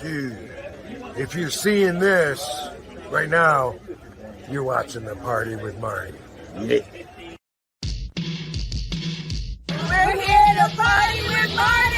Dude, if you're seeing this right now, you're watching the party with Marty. Yeah. We're here to party with Marty!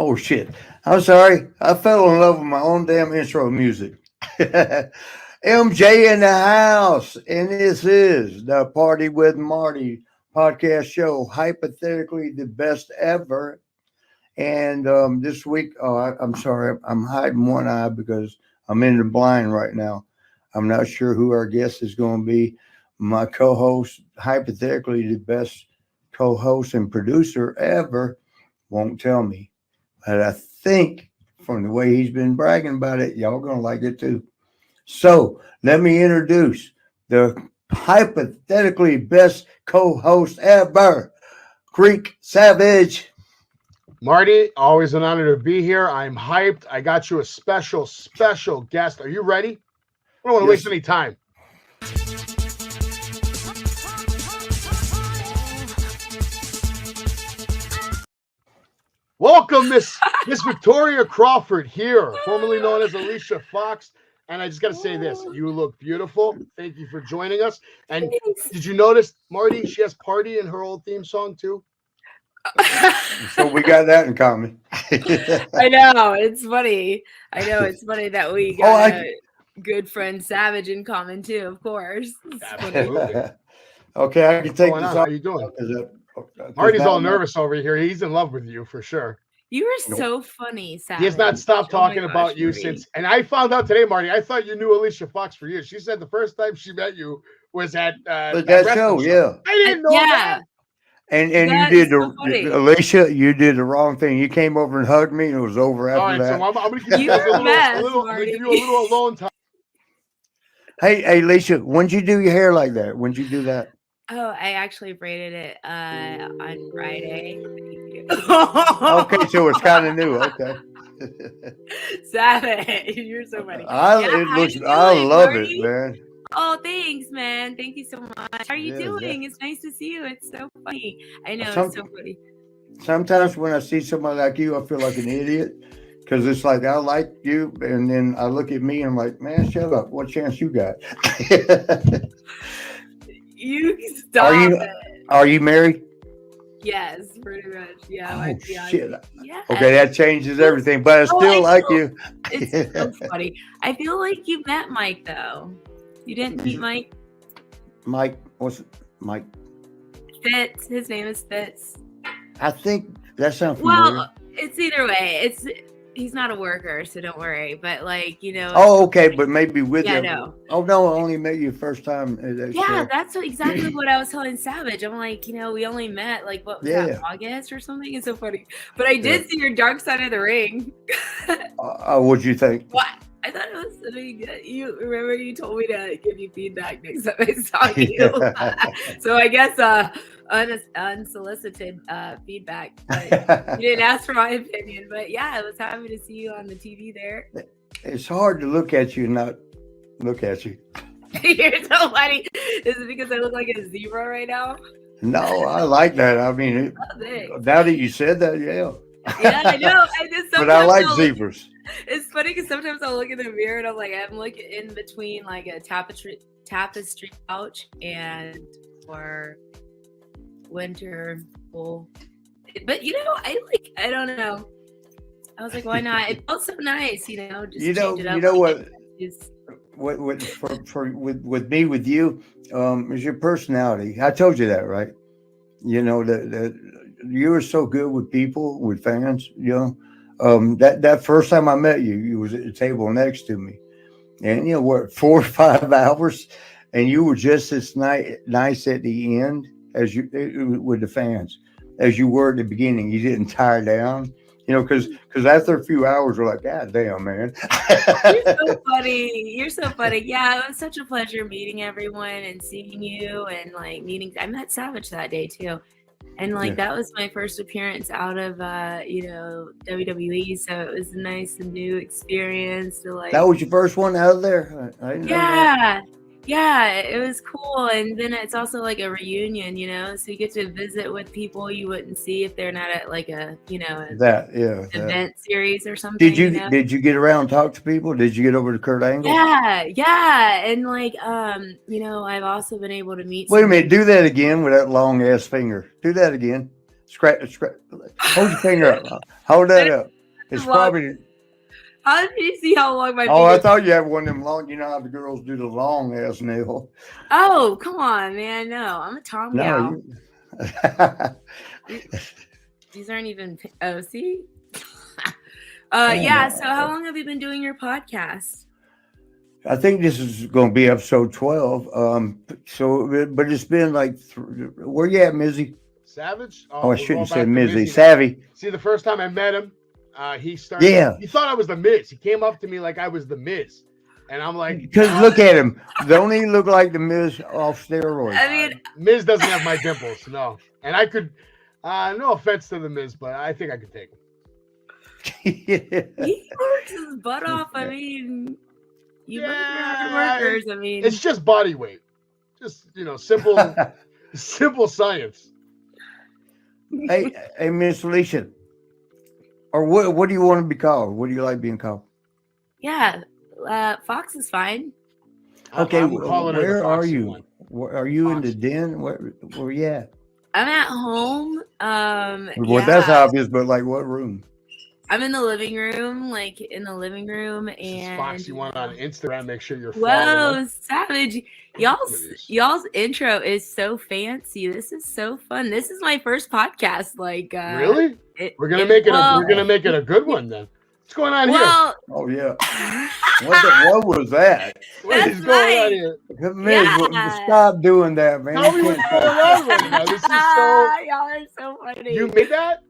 Oh, shit. I'm sorry. I fell in love with my own damn intro music. MJ in the house. And this is the Party with Marty podcast show. Hypothetically, the best ever. And this week, I'm sorry. I'm hiding one eye because I'm in the blind right now. I'm not sure who our guest is going to be. My co-host, hypothetically, the best co-host and producer ever, won't tell me. But I think from the way he's been bragging about it, y'all going to like it too. So let me introduce the hypothetically best co-host ever, Greek Savage. Marty, always an honor to be here. I'm hyped. I got you a special guest. Are you ready? I don't want to waste any time. Welcome, Miss Victoria Crawford here, formerly known as Alicia Fox. And I just got to say this. You look beautiful. Thank you for joining us. And did you notice, Marty, she has Party in her old theme song too? So we got that in common. I know. It's funny. I know. It's funny that we got a good friend Savage in common too, of course. Absolutely. Okay, I can take this off. How you doing? Marty's all nervous over here. He's in love with you for sure. You were so funny, Savage. He has not stopped talking about you since. And I found out today, Marty, I thought you knew Alicia Fox for years. She said the first time she met you was at that show. Yeah. I didn't know that. And you did Alicia, you did the wrong thing. You came over and hugged me, and it was over after that. So I'm going to give you a little alone time. Hey, Alicia, when'd you do your hair like that? When'd you do that? Oh, I actually braided it on Friday. Okay, so it's kind of new. Okay. Savage, you're so funny. I love it, man. Oh, thanks, man. Thank you so much. How are you doing? It's nice to see you. It's so funny. I know, it's so funny. Sometimes when I see somebody like you, I feel like an idiot because it's like I like you, and then I look at me and I'm like, man, shut up. What chance you got? You stop. Are you married? Yes, pretty much. Yeah. Oh, shit. Yeah. Okay, that changes everything, but I still like you. It's so funny. I feel like you met Mike, though. You didn't meet Mike? Mike, what's it? Mike? Fitz. His name is Fitz. I think that sounds familiar. Well, it's either way. He's not a worker, so don't worry. But Oh, okay, but maybe with you. No. Oh no, I only met you first time. That's exactly what I was telling Savage. I'm like, we only met what was that, August or something? It's so funny. But I did see your Dark Side of the Ring. What'd you think? What? I thought it was something good. You remember you told me to give you feedback next time I saw you. So I guess unsolicited feedback. But you didn't ask for my opinion. But yeah, I was happy to see you on the TV there. It's hard to look at you and not look at you. You're so funny. Is it because I look like a zebra right now? No, I like that. I mean, now that you said that, yeah. Yeah, I know. But I like zebras. It's funny because sometimes I'll look in the mirror and I'm like, I'm looking in between like a tapestry couch or winter pool. But I don't know. I was like, why not? It felt so nice, just change it up. with me, with you, is your personality. I told you that, right? You know that you were so good with people, with fans. You know, that first time I met you, you was at the table next to me, and you know what, 4 or 5 hours, and you were just as nice at the end as you with the fans as you were at the beginning. You didn't tire down. You know, because after a few hours, we're like, God damn, man. You're so funny. You're so funny. Yeah, it was such a pleasure meeting everyone and seeing you and like meeting. I met Savage that day too, and like that was my first appearance out of WWE. So it was a nice and new experience to like. That was your first one out of there. I didn't know that. Yeah, it was cool. And then it's also like a reunion, you know, so you get to visit with people you wouldn't see if they're not at like a, you know, event series or something. Did you get around and talk to people? Did you get over to Kurt Angle? Yeah. And like, you know, I've also been able to meet. Wait a minute, do that again with that long ass finger. Do that again. Scratch. Hold your finger up. Hold that up. It's probably. How did you see how long my finger? Oh, I thought you had one of them long. You know how the girls do the long ass nail. Oh, come on, man. No, I'm a Tom gal. These aren't even. Oh, see. Yeah. So, how long have you been doing your podcast? I think this is going to be episode 12. But it's been like, where you at, Mizzy? Savage? Oh, I shouldn't say Mizzy. Savvy. See, the first time I met him, he started. Yeah. He thought I was the Miz. He came up to me like I was the Miz, and I'm like, because look at him. Don't he look like the Miz off steroids? I mean, Miz doesn't have my dimples, no. And I could, no offense to the Miz, but I think I could take him. He works his butt off. I mean, you both are hard workers. I mean, it's just body weight, just simple science. Hey, Miss Alicia. Or what do you want to be called? What do you like being called? Yeah, Fox is fine. Okay, where are you? Are you in the den? Where you at? I'm at home. Well, that's obvious, but like what room? I'm in the living room, and Foxxyone on Instagram. Make sure you're following. Whoa, Savage! Y'all's intro is so fancy. This is so fun. This is my first podcast. Like, really? We're gonna make it a good one then. What's going on here? Oh yeah. What was that? What is going on here? Stop doing that, man. Tell me what's going on right now. This is y'all are so funny. You made that?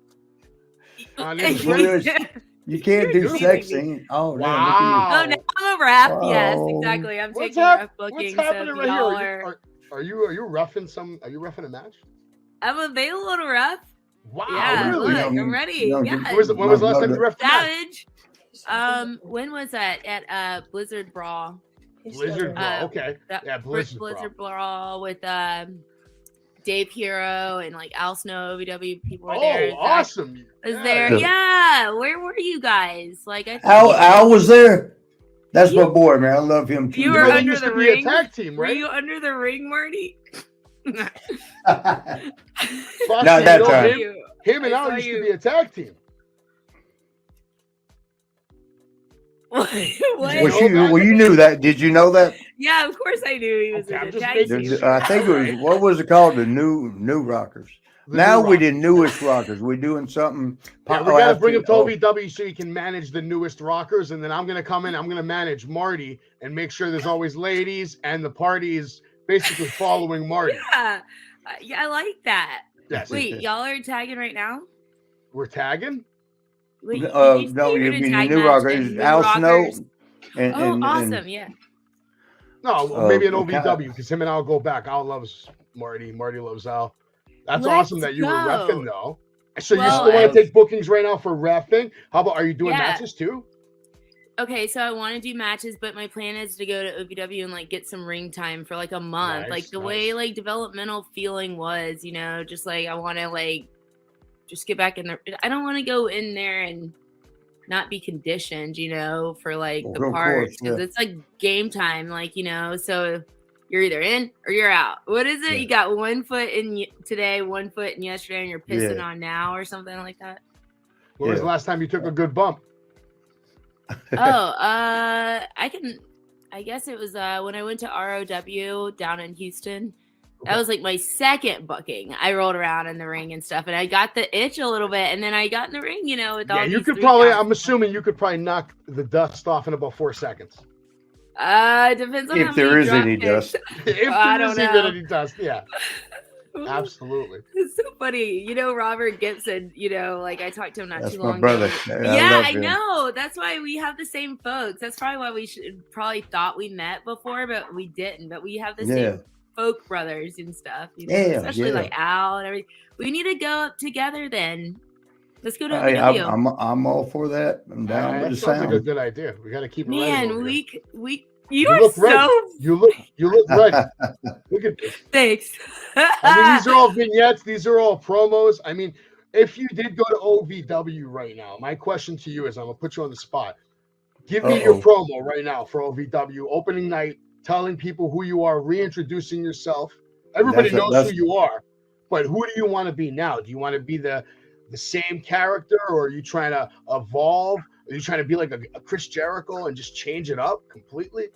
You can't do sexing. Oh, wow. Oh, no, I'm a ref. Wow. Yes, exactly. I'm taking ref bookings. What's happening right here? Are you roughing a match? I'm available to ref. Wow, yeah, really? Look, I'm ready. Yeah. When was the last time you reffed Savage? When was that? At Blizzard Brawl. Blizzard Brawl, okay. Yeah, Blizzard Brawl with Dave Hero and like Al Snow, OVW people were there. Oh, awesome! Was there? Yeah. Where were you guys? Like, Al was there. That's my boy, man. I love him too. You were under the ring. A tag team, right? Were you under the ring, Marty? Not that time. Him and Al used to be a tag team. What? Well, you knew that. Did you know that? Yeah, of course I knew he was in a tag team. I think it was, what was it called? The new Rockers. Now we're the newest Rockers. We're doing something. Yeah, we got to bring him to OVW so he can manage the newest Rockers, and then I'm going to come in. I'm going to manage Marty and make sure there's always ladies, and the party is basically following Marty. Yeah, I like that. Yes. Wait, y'all are tagging right now? We're tagging? Wait, no, you mean the new Rockers. Al Snow. Awesome, yeah. No, maybe an OVW, because him and Al go back. Al loves Marty. Marty loves Al. That's awesome that you were reffing, though. So you still want to take bookings right now for reffing? How about, are you doing matches too? Okay, so I want to do matches, but my plan is to go to OVW and like get some ring time for like a month. Nice, like the way like developmental feeling was, you know, just like I want to like just get back in there. I don't want to go in there and not be conditioned, you know, for like the parts, because it's like game time, like, you know, so you're either in or you're out. What is it? You got 1 foot in today, 1 foot in yesterday, and you're pissing on now or something like that. When was the last time you took a good bump? I I guess it was when I went to ROW down in Houston. That was like my second booking. I rolled around in the ring and stuff, and I got the itch a little bit, and then I got in the ring, you know, with all you these could 3 probably. guys. I'm assuming you could probably knock the dust off in about 4 seconds. Depends on If how there many is any drop kicks. dust. If I there don't is even know. any dust, yeah, absolutely. It's so funny. You know, Robert Gibson, you know, like I talked to him not That's too my long brother. ago. I Yeah, love I him. know. That's why we have the same folks. That's probably why we probably thought we met before, but we didn't. But we have the same folk brothers and stuff, you know, especially like Al and everything. We need to go up together then. Let's go to OVW. I'm all for that. I'm down with the That sounds like a sound. good idea. We got to keep it Man, ready. you You are look ready. so You look ready. Look at this. thanks. I mean, these are all vignettes. These are all promos. I mean, if you did go to OVW right now, my question to you is, I'm gonna put you on the spot. Give me your promo right now for OVW opening night, telling people who you are, reintroducing yourself. Everybody knows who you are, but who do you want to be now? Do you want to be the same character, or are you trying to evolve? Are you trying to be like a Chris Jericho and just change it up completely?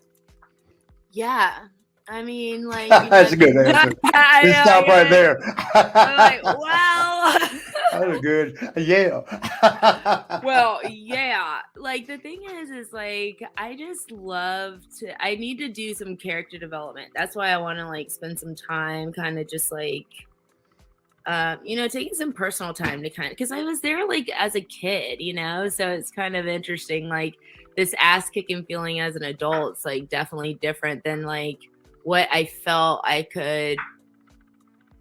Yeah. I mean, like, that's a good answer. Let's stop right there. I'm like, well, that was good. Yeah. Well, yeah. Like the thing is like I just love to. I need to do some character development. That's why I want to like spend some time, kind of just like, you know, taking some personal time to kind of, because I was there like as a kid, you know, so it's kind of interesting. Like this ass kicking feeling as an adult, it's like definitely different than like what I felt I could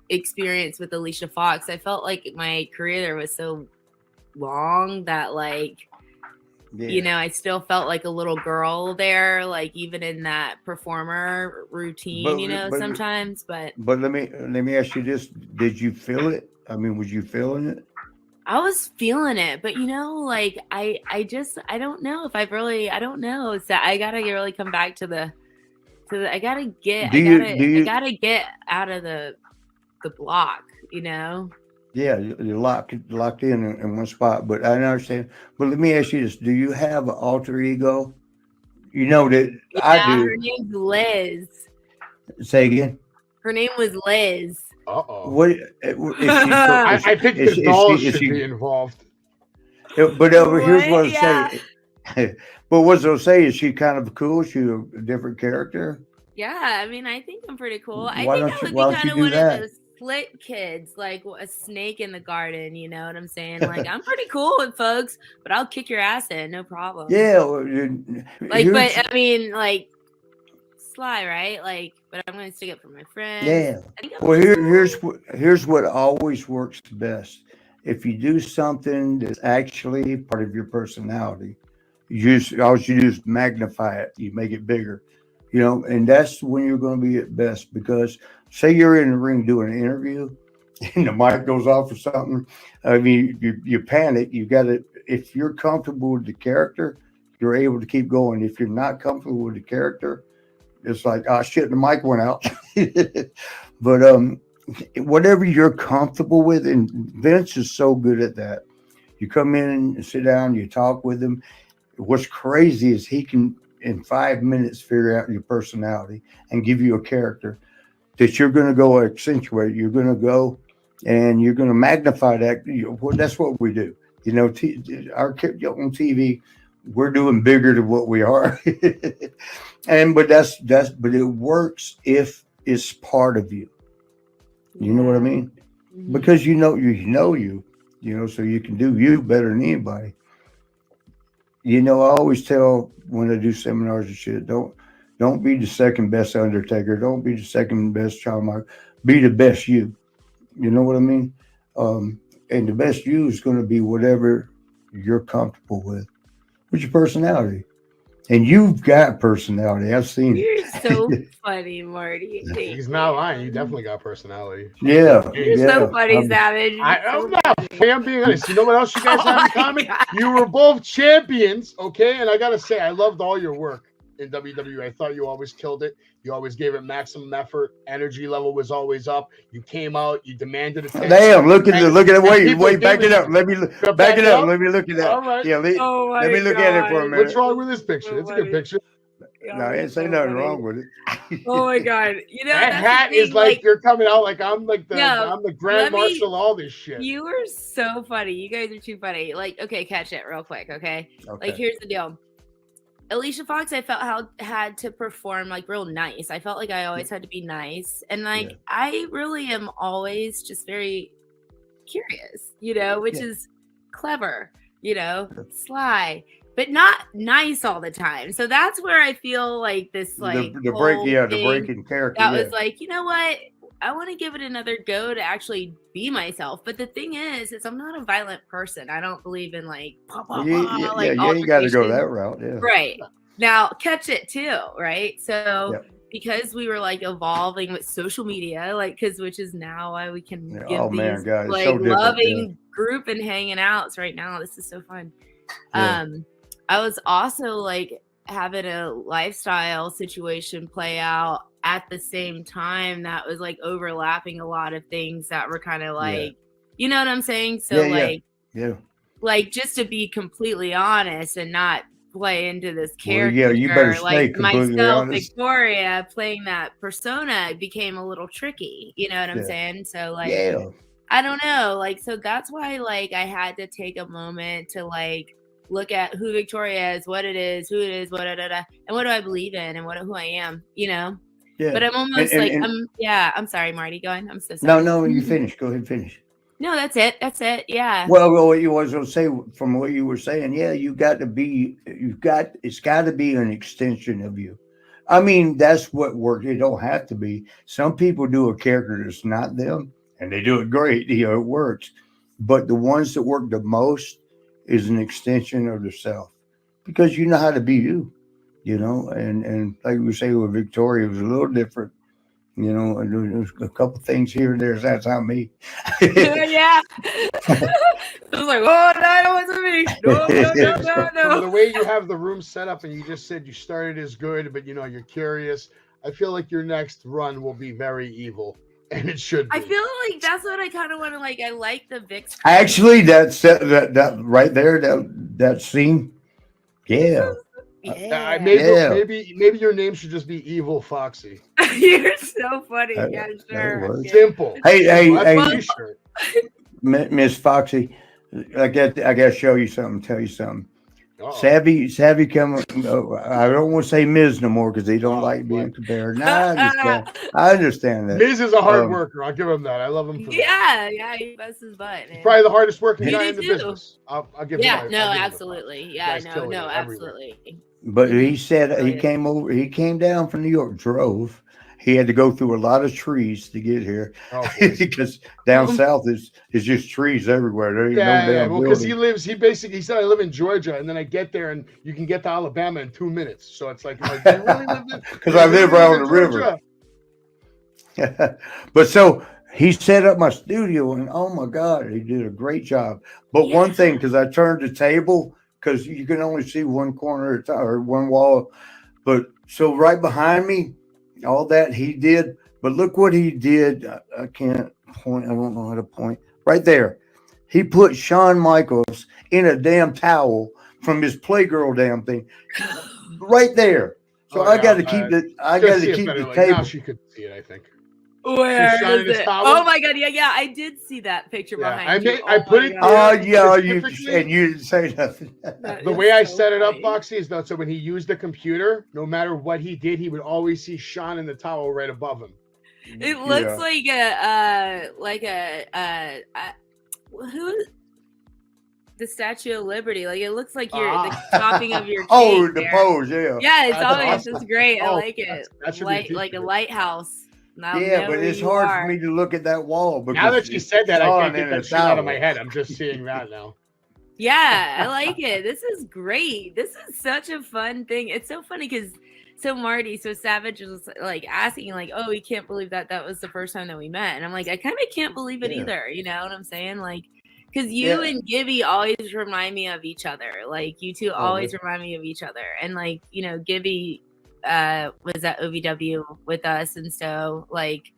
experience with Alicia Fox. I felt like my career there was so long that like, you know, I still felt like a little girl there, like even in that performer routine, you know, sometimes. But let me ask you this: did you feel it? I mean, was you feeling it? I was feeling it, but you know, like I don't know if I've really, I don't know. It's that I gotta really come back to the I gotta get out of the block, you know. Yeah, you're locked in one spot. But I understand. But let me ask you this: do you have an alter ego? You know that I do. Her name's Liz. Say again. Her name was Liz. What? I think the doll should be involved. But here's what I'm saying. But what I'll say is she kind of cool. She's a different character. Yeah, I mean, I think I'm pretty cool. I Why think I would be kind of one of those slit kids, like a snake in the garden. You know what I'm saying? Like, I'm pretty cool with folks, but I'll kick your ass in, no problem. Yeah. Like, but I mean, like, sly, right? Like, but I'm gonna stick up for my friends. Yeah. Well, here's what always works best. If you do something that's actually part of your personality, all you do is magnify it. You make it bigger, you know, and that's when you're going to be at best. Because say you're in the ring doing an interview and the mic goes off or something. I mean, you panic. You got to, if you're comfortable with the character, you're able to keep going. If you're not comfortable with the character, it's like, oh shit, the mic went out. But whatever you're comfortable with, and Vince is so good at that. You come in and sit down, you talk with him. What's crazy is he can, in 5 minutes, figure out your personality and give you a character that you're going to go accentuate. You're going to go and you're going to magnify that. That's what we do. You know, our on TV, we're doing bigger than what we are. But it works if it's part of you. You know what I mean? Mm-hmm. Because you know, so you can do you better than anybody. You know, I always tell when I do seminars and shit, don't be the second best Undertaker. Don't be the second best Shawn Michaels. Be the best you. You know what I mean? And the best you is going to be whatever you're comfortable with your personality. And you've got personality. I've seen it. You're so funny, Marty. He's not lying. You definitely got personality. Yeah. You're so funny, Savage. I'm not funny. I'm being honest. You know what else you guys have in common? God. You were both champions, okay? And I got to say, I loved all your work in WWE. I thought you always killed it. You always gave it maximum effort. Energy level was always up. You came out. You demanded attention. Damn! Look at it. Wait, back it up. Let me back it up. Let me look at that. All right. Yeah, let me look at it for a minute. What's wrong with this picture? It's a good picture. god. No, I didn't it's say so nothing funny. wrong with it. Oh my god. You know, That that's the hat is thing, like you're coming out like I'm like the No, I'm the grand let me- marshal. All this shit. You are so funny. You guys are too funny. Like, okay, catch it real quick, okay? Okay. Like, here's the deal. Alicia Fox, I felt had to perform like real nice. I felt like I always had to be nice. And like, Yeah. I really am always just very curious, you know, which Yeah. is clever, you know, sly, but not nice all the time. So that's where I feel like this, like, the break, whole the thing breaking character. that Yeah. was like, you know what? I want to give it another go to actually be myself. But the thing is I'm not a violent person. I don't believe in like, Well, you like ain't got to go altercation. that route. Yeah. Right. Now, catch it too, right? So Yep. because we were like evolving with social media, like which is now why we can Yeah. give Oh these man, God, it's like so different. loving group and hanging outs right now. This is so fun. Yeah. I was also like having a lifestyle situation play out at the same time that was like overlapping a lot of things that were kind of like, you know what I'm saying? So Yeah. like just to be completely honest and not play into this Well, character. yeah, you better stay like completely myself, honest. Victoria, playing that persona became a little tricky. You know what I'm Yeah. saying? So like, Yeah. I don't know. Like, so that's why like I had to take a moment to like look at who Victoria is, what it is, who it is, and what do I believe in and who I am, you know? Yeah. But I'm almost And- I'm sorry, Marty, go on. I'm so sorry. No, you finish. Go ahead and finish. No, that's it. Yeah. Well, what you was going to say from what you were saying, yeah, it's got to be an extension of you. I mean, that's what works. It don't have to be. Some people do a character that's not them, and they do it great. You know, it works. But the ones that work the most is an extension of the self, because you know how to be you. You know, and like we say with Victoria, it was a little different. You know, and there's a couple things here and there. That's not me. Yeah. I was like, oh, no, it wasn't me. No. The way you have the room set up, and you just said you started as good, but you know you're curious. I feel like your next run will be very evil, and it should be. I feel like that's what I kind of want to like. I like the Vic's. Actually, that right there, that scene, yeah. Yeah. Maybe your name should just be Evil Foxy. You're so funny. That- Yeah, that sure. works. Yeah. Simple. Hey, That's hey, a t-shirt. Miss Foxy, I got to show you something. Tell you something. Uh-oh. Savvy, come. I don't want to say Miz no more because they don't like being compared. No, I understand that. Miz is a hard worker. I'll give him that. I love him for that. Yeah, he busts his butt. He's Man. probably the hardest working He guy did in the too. business. I'll give him Yeah, that. no, I'll give him that. absolutely. Yeah, Guy's killing no, it everywhere. absolutely. But he said he Brilliant. He came down from New York, drove. He had to go through a lot of trees to get here Oh, boy. because down south is just trees everywhere. There ain't no Yeah, damn well, because building. he said I live in Georgia, and then I get there, and you can get to Alabama in 2 minutes. So it's like, do you really live in? Because I live right on the Georgia? river. But so he set up my studio, and oh my God, he did a great job. But one thing, because I turned the table, because you can only see one corner at a time, or one wall. But so right behind me, all that he did. But look what he did. I can't point. I don't know how to point. Right there. He put Shawn Michaels in a damn towel from his Playgirl damn thing. Right there. So I got to keep the Now table. she could see it, I think. Where Shawn in is his it? towel? Oh my god, yeah, I did see that picture behind you. I put it. Oh yeah, Specifically- and you didn't say nothing. The way I set it up, Foxy, is that so when he used the computer, no matter what he did, he would always see Shawn in the towel right above him. It looks like who? The Statue of Liberty. Like it looks like you're the topping of your. Oh, cake the there. pose, yeah. Yeah, it's That's always awesome. just great. I Oh, like it. that should be a Like a t-shirt. lighthouse. Now Yeah, but it's hard for me to look at that wall. Now that you said that, I Shawn can't get in that a shit out of my towel. head. I'm just seeing that now. Yeah, I like it. This is great. This is such a fun thing. It's so funny because Marty, Savage was like asking, like, oh, he can't believe that was the first time that we met. And I'm like, I kind of can't believe it either. You know what I'm saying? Like, because you and Gibby always remind me of each other. Like, you two always remind me of each other. And like, you know, Gibby was at OVW with us. And so like,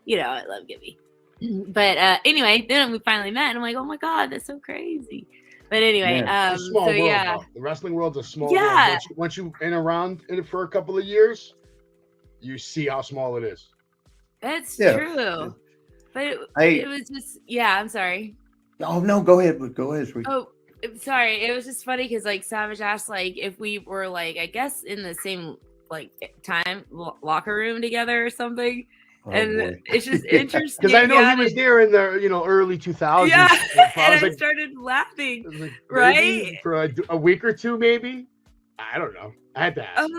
you know, I love Gibby. But anyway, then we finally met and I'm like, oh my God, that's so crazy. But anyway, It's a small so world, yeah, though. The wrestling world's a small Yeah. world. Once you in around in it for a couple of years, you see how small it is. that's Yeah. true. But Hey. it was just, yeah, I'm sorry. Oh no, go ahead, sweetie. Oh, sorry. It was just funny because like Savage asked like if we were like I guess in the same like time locker room together or something, Oh, and boy. it's just interesting Because I know yeah, he was there in the early 2000s. Yeah, I was and I like, started laughing. I was like, Right? maybe for a week or two, maybe. I don't know. I had to ask.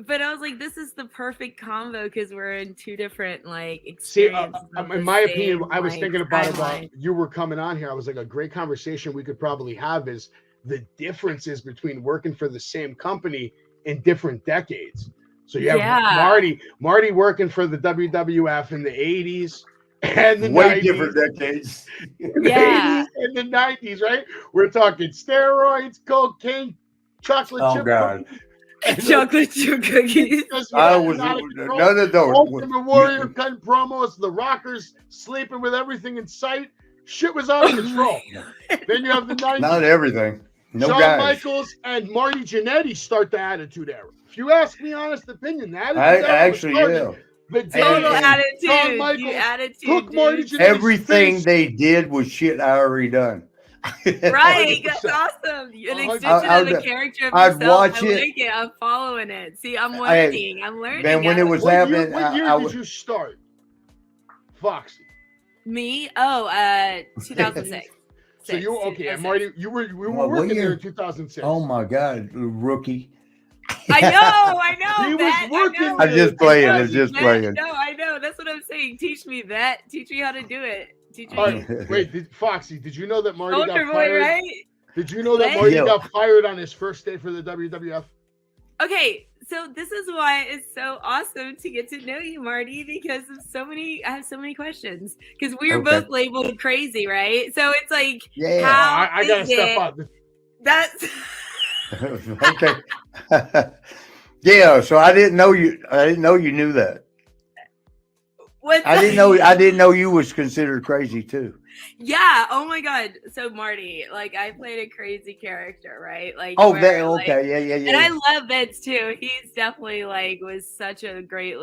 But I was like, this is the perfect combo because we're in two different like See, experiences. of in the my same, opinion, I was like, thinking about timeline. you were coming on here. I was like, a great conversation we could probably have is the differences between working for the same company in different decades. So you have Yeah. Marty working for the WWF in the 80s and the Way 90s. different decades. The Yeah. 80s and the 90s, right? We're talking steroids, cocaine, chocolate Oh, chip God. cookies. Chocolate chip cookies. I was none of those. Ultimate Warrior cutting promos, the Rockers sleeping with everything in sight. Shit was out of control. Then you have the 90s. Not everything. No Shawn guys. Michaels and Marty Jannetty start the Attitude Era. If you ask me honest opinion, the Attitude I Era actually, was yeah. started the day Total And- attitude. Shawn Michaels You attitude. took Marty dude. Jannetty's Everything face. they did was shit I already done. Right, 100%. that's awesome. An 100%. extension of the I'd- character of I'd yourself. watch I it. like it. I'm following it. See, I'm learning. I'm learning. Man, when out it of was What year, happening, what year I did was you start, Foxy? me, 2006. So you okay? And 2006. Marty, we were What working there year? in 2006. Oh my God, rookie. I know. He was Vet, working I know. I'm just playing. I'm just Vet, playing. No, I know. That's what I'm saying. Teach me that. Teach me how to do it. Teach me. All right, wait, Foxy, did you know that Marty Soldier got boy, fired? right? Did you know that What? Marty Yeah. got fired on his first day for the WWF? Okay, so this is why it's so awesome to get to know you, Marty, because of I have so many questions. Because we were Okay. both labeled crazy, right? So it's like, Yeah. how I gotta is step it- up. That's Okay. Yeah. So I didn't know you. I didn't know you knew that. what's I didn't know you was considered crazy too. Yeah. Oh my God. So Marty, like I played a crazy character, right? Like Oh, where, that like- okay. Yeah. And I love Vince too. He's definitely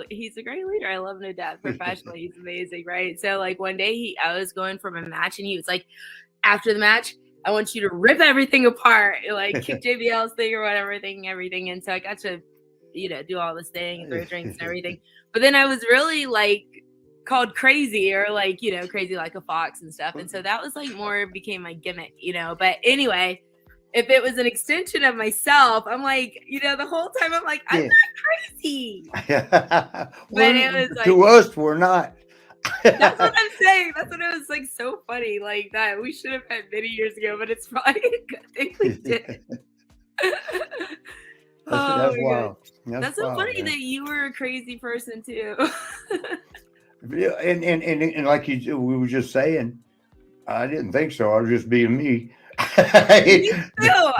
he's a great leader. I love him to death. Professionally, he's amazing, right? So like one day I was going from a match and he was like, after the match, I want you to rip everything apart, like kick JBL's thing or whatever, everything. And so I got to, do all this thing and throw drinks and everything. But then I was really like called crazy or crazy like a fox and stuff. And so that was more became my gimmick, But anyway, if it was an extension of myself, I'm like, the whole time I'm like, I'm Yeah. not crazy. Well, it was to us, we're not. That's what I'm saying. That's what it was so funny, like that. We should have had many years ago, but it's probably a good thing we did. That's my wild. God. That's so wild, funny man. that you were a crazy person too. Yeah, and like we were just saying, I didn't think so. I was just being me. Me too.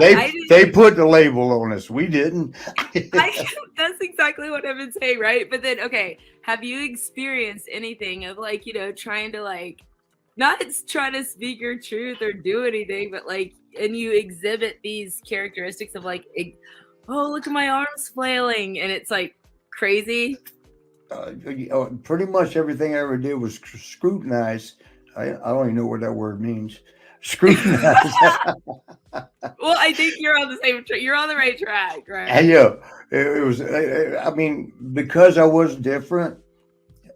They put the label on us. We didn't. That's exactly what I've been saying, right? But then, okay, have you experienced anything of trying to not try to speak your truth or do anything, but and you exhibit these characteristics of oh, look at my arms flailing, and it's crazy. Pretty much everything I ever did was scrutinize. I don't even know what that word means. Scrutinize. Well, I think you're on the same track. You're on the right track, right? And yeah, it was. I mean, because I was different,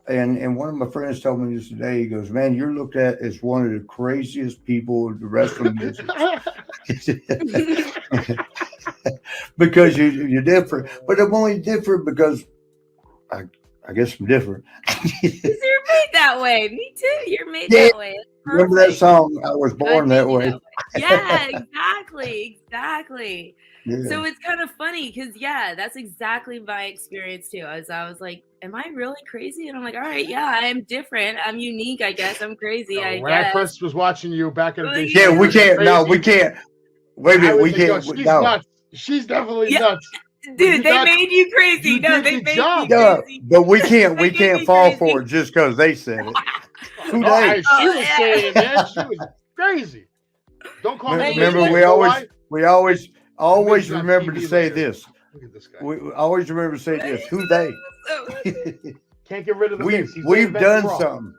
and one of my friends told me this today. He goes, "Man, you're looked at as one of the craziest people in the wrestling business because you're different." But I'm only different because I guess I'm different. You're made that way. Me too. You're made Yeah. that way. It's Remember that perfect. song? I was born I that made you way. Yeah, exactly. Yeah. So it's kind of funny because that's exactly my experience too. As I was like, am I really crazy? And I'm like, all right, yeah, I am different. I'm unique, I guess. I'm crazy. I When I guess. first was watching you back in the day, Yeah, we can't. No, we can't. Wait a I minute, was we like, yo, can't. she's No, nuts. She's definitely Yeah. nuts. Dude, they got- made you crazy. you No, did they the made job. you no, crazy. but we can't. We They can't made me fall crazy. for it just because they said it. Who No, they? she was yeah. saying, man, she was crazy. Don't call me. Remember, Lily. we You know always why? remember to TV say later. this. Look at this guy. We always remember to say this. Who they? Can't get rid of the mix. He's We've reinventing done Raw. something.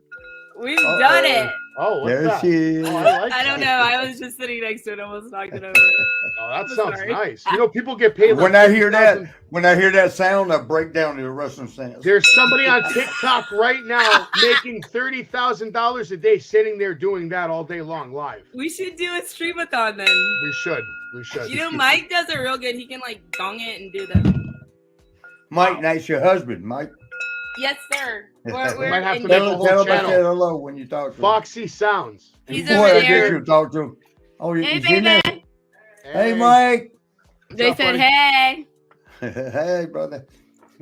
We've done it. Oh, what's There that? she is. Oh, I like I don't that. know. I was just sitting next to it, almost knocked it over. Oh, that I'm sounds sorry. nice. You know, people get paid. When like I hear $50,000. that sound, I break down to a wrestling stance. There's somebody on TikTok right now making $30,000 a day, sitting there doing that all day long live. We should do a streamathon then. We should. We should. You know, Mike does it real good. He can like gong it and do the. Mike, that's your husband, Mike. Yes, sir. We might have to engaged. make a whole Tell him I channel. said hello when you talk to him. Foxy Sounds. He's Boy, over I guess there. you'll talk to him. Oh, Hey, he's in there. baby. Hey, Mike. They up, said, buddy? "Hey." Hey, brother.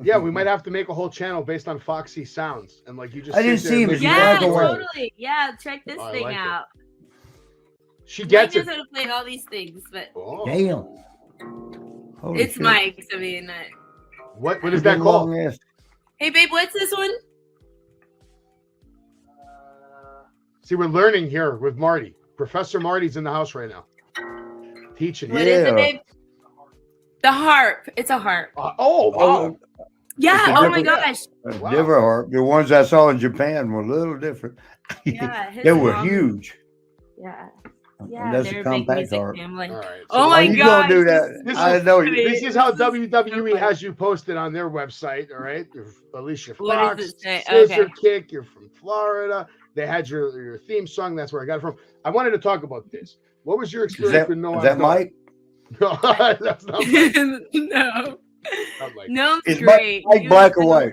Yeah, we might have to make a whole channel based on Foxy Sounds, and like you just. I didn't sit there see and him. make He's Yeah, black or white? totally. Yeah, check this Oh, I thing like it. out. She Mike gets knows it. how to play all these things, but Oh. Damn. Holy it's shit. Mike's. I mean, What is that called? Long ass- hey, babe, what's this one? See, we're learning here with Marty. Professor Marty's in the house right now, teaching. What is Yeah. it, babe? The harp. It's a harp. Oh, wow. Yeah. It's a Oh my different- gosh. Wow. Different harp. The ones I saw in Japan were a little different. Yeah. his They were mom- huge. Yeah. And Yeah. that's They're a a big compact music harp. family. All right. Oh my you gosh. gonna do that? This I is know funny. you. This is how This is so WWE funny. has you posted on their website. All right, Alicia What Fox, does it say? Scissor Okay. Kick. You're from Florida. They had your theme song. That's where I got it from. I wanted to talk about this. What was your Is experience that, with No is that I'm Done? Mike? No, that's not Mike. No. Not Mike. No, Is great. Mike You black or know- white?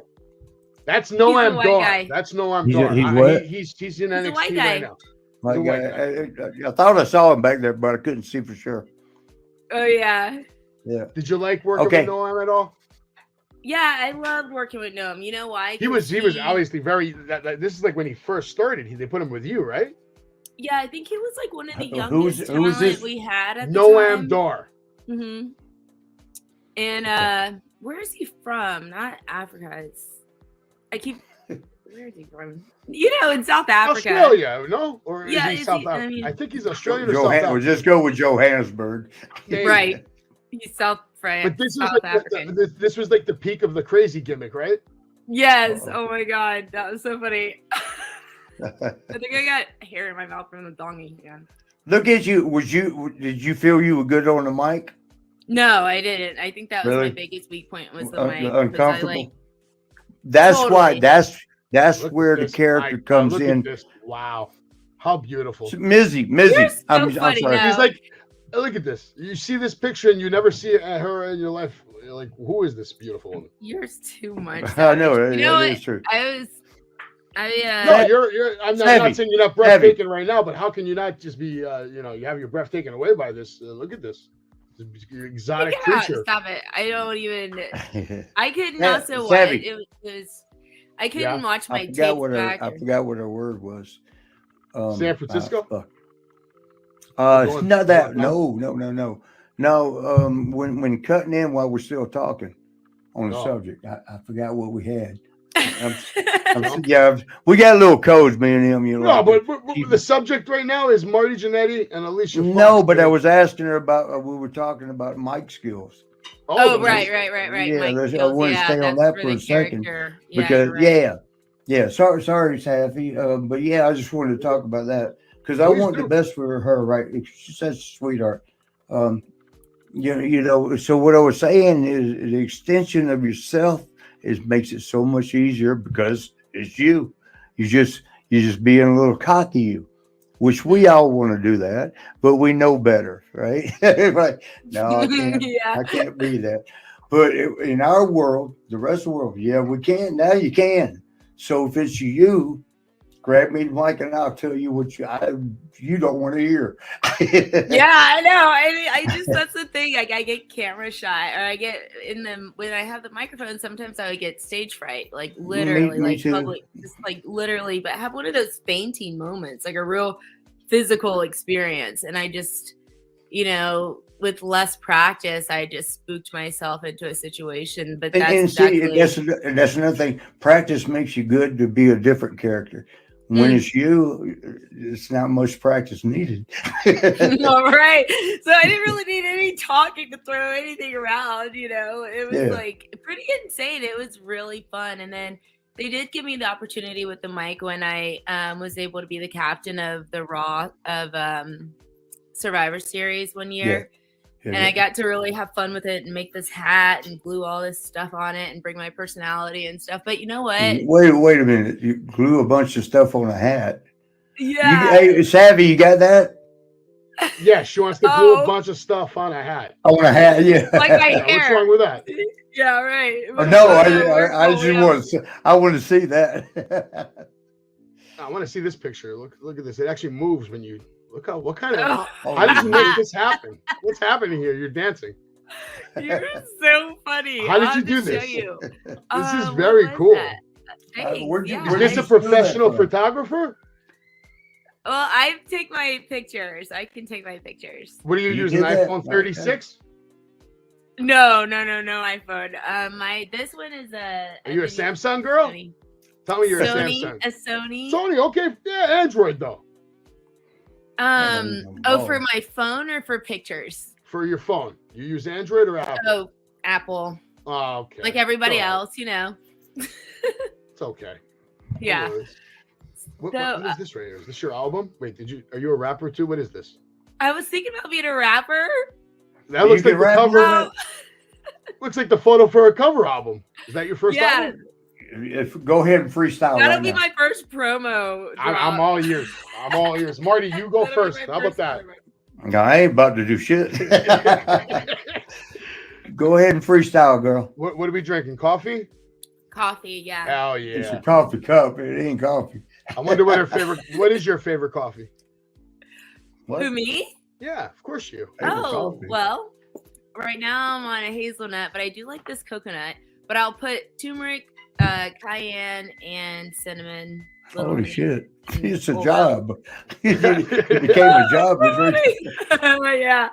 That's No He's a I'm white Done. guy. That's No I'm He's a- Done. he's what? He's in a NXT white guy. right now. Mike, The white I thought I saw him back there, but I couldn't see for sure. Oh yeah. Yeah. Did you like working Okay. with No I'm at all? Yeah, I loved working with Noam. You know why? He was obviously very. This is like when he first started. They put him with you, right? Yeah, I think he was like one of the Who's- youngest who's talent this? we had at the No time. Am Dar. Mm-hmm. And where is he from? Not Africa. Where is he from? You know, in South Africa. Australia, no? Or Yeah, is he is South he- Africa? I mean- I think he's Australian or South We'll African. just go with Johannesburg. Maybe. Right. He's South France. But this was South like African. this was like the peak of the crazy gimmick, right? Yes. Uh-oh. Oh my god, that was so funny. I think I got hair in my mouth from the dongy again. Look at you. Did you feel you were good on the mic? No, I didn't. I think that was Really? my biggest weak point was the mic. 'cause Uncomfortable. I, like, That's why. Totally. That's Look at where the this. character Mike. comes Look at in. this. Wow, how beautiful! Mizzy. You're so I'm funny sorry. now. He's like, look at this. You see this picture and you never see her in your life. You're like, who is this beautiful woman? Yours too much. I know. You know That what? is true. No, you're. I'm not Heavy. saying you're not breathtaking right now, but how can you not just be? You have your breath taken away by this. Look at this. Your exotic Yeah, creature. stop it. I don't even. I couldn't Yeah, also savvy. watch. It was. I couldn't watch my I tapes forgot what back. I forgot what her word was. San Francisco? fuck. Going- It's not that. going No. When cutting in while we're still talking on the Oh. subject, I forgot what we had. Yeah, we got a little codes, me and him. You know. No, but the subject right now is Marty Jannetty and Alicia. Fox. No, but I was asking her about. We were talking about mic skills. Oh, the- right. Yeah, Mike let's- I Skills, wanna yeah, stay on that's that for for the a second, character. Because you're right. sorry, Safi. But yeah, I just wanted to talk about that because I Please want do. the best for her. Right, she's such a sweetheart. You know. So what I was saying is the extension of yourself makes it so much easier because it's you. You just being a little cocky, you. Which we all want to do that, but we know better, right? Right? No, I can't. Yeah. I can't be that. But in our world, the rest of the world, yeah, we can. Now you can. So if it's you, grab me the mic and I'll tell you what you don't want to hear. Yeah, I know. I just that's the thing. Like I get camera shy, or I get when I have the microphone. Sometimes I would get stage fright, like literally, me like too. public, just like literally. But I have one of those fainting moments, like a real physical experience, and I just, with less practice, I just spooked myself into a situation. But that's and see, exactly that's another thing. Practice makes you good to be a different character. When it's you, it's not much practice needed. All right. So I didn't really need any talking to throw anything around, you know. It was like pretty insane. It was really fun. And then they did give me the opportunity with the mic when I was able to be the captain of the Raw of Survivor Series one year. And I got to really have fun with it and make this hat and glue all this stuff on it and bring my personality and stuff. But you know what? Wait a minute. You glue a bunch of stuff on a hat. Yeah. Hey, Savvy, you got that? Yeah, she wants to glue a bunch of stuff on a hat. On a hat, yeah. Like my hair. What's wrong with that? Yeah, right. No, I want to see that. I want to see this picture. Look at this. It actually moves when you look how. What kind of? How did you make this happen? What's happening here? You're dancing. You're so funny. How did you do this? You. This is very cool. Is this a professional photographer? Well, I take my pictures. I can take my pictures. What do you use? An iPhone 36? No iPhone. This one is a. Are you a Samsung girl? Sony. Tell me you're Sony, a Samsung. A Sony. Sony, okay. Yeah, Android though. For my phone or for pictures? For your phone. You use Android or Apple? Oh, Apple. Oh, okay. Like everybody else, you know. It's okay. Yeah. What is this right here? Is this your album? Wait, are you a rapper too? What is this? I was thinking about being a rapper. That looks like the cover. Looks like the photo for a cover album. Is that your first album? Go ahead and freestyle. That'll be my first promo. I'm all ears. I'm all ears. Marty, you go first. How about that? I ain't about to do shit. Go ahead and freestyle, girl. What are we drinking? Coffee? Coffee, yeah. Hell yeah. It's a coffee cup. It ain't coffee. I wonder what is your favorite coffee? What? Who, me? Yeah, of course you. Well, right now I'm on a hazelnut, but I do like this coconut. But I'll put turmeric, cayenne, and cinnamon. Holy shit. It's a job. It became a job. Yeah.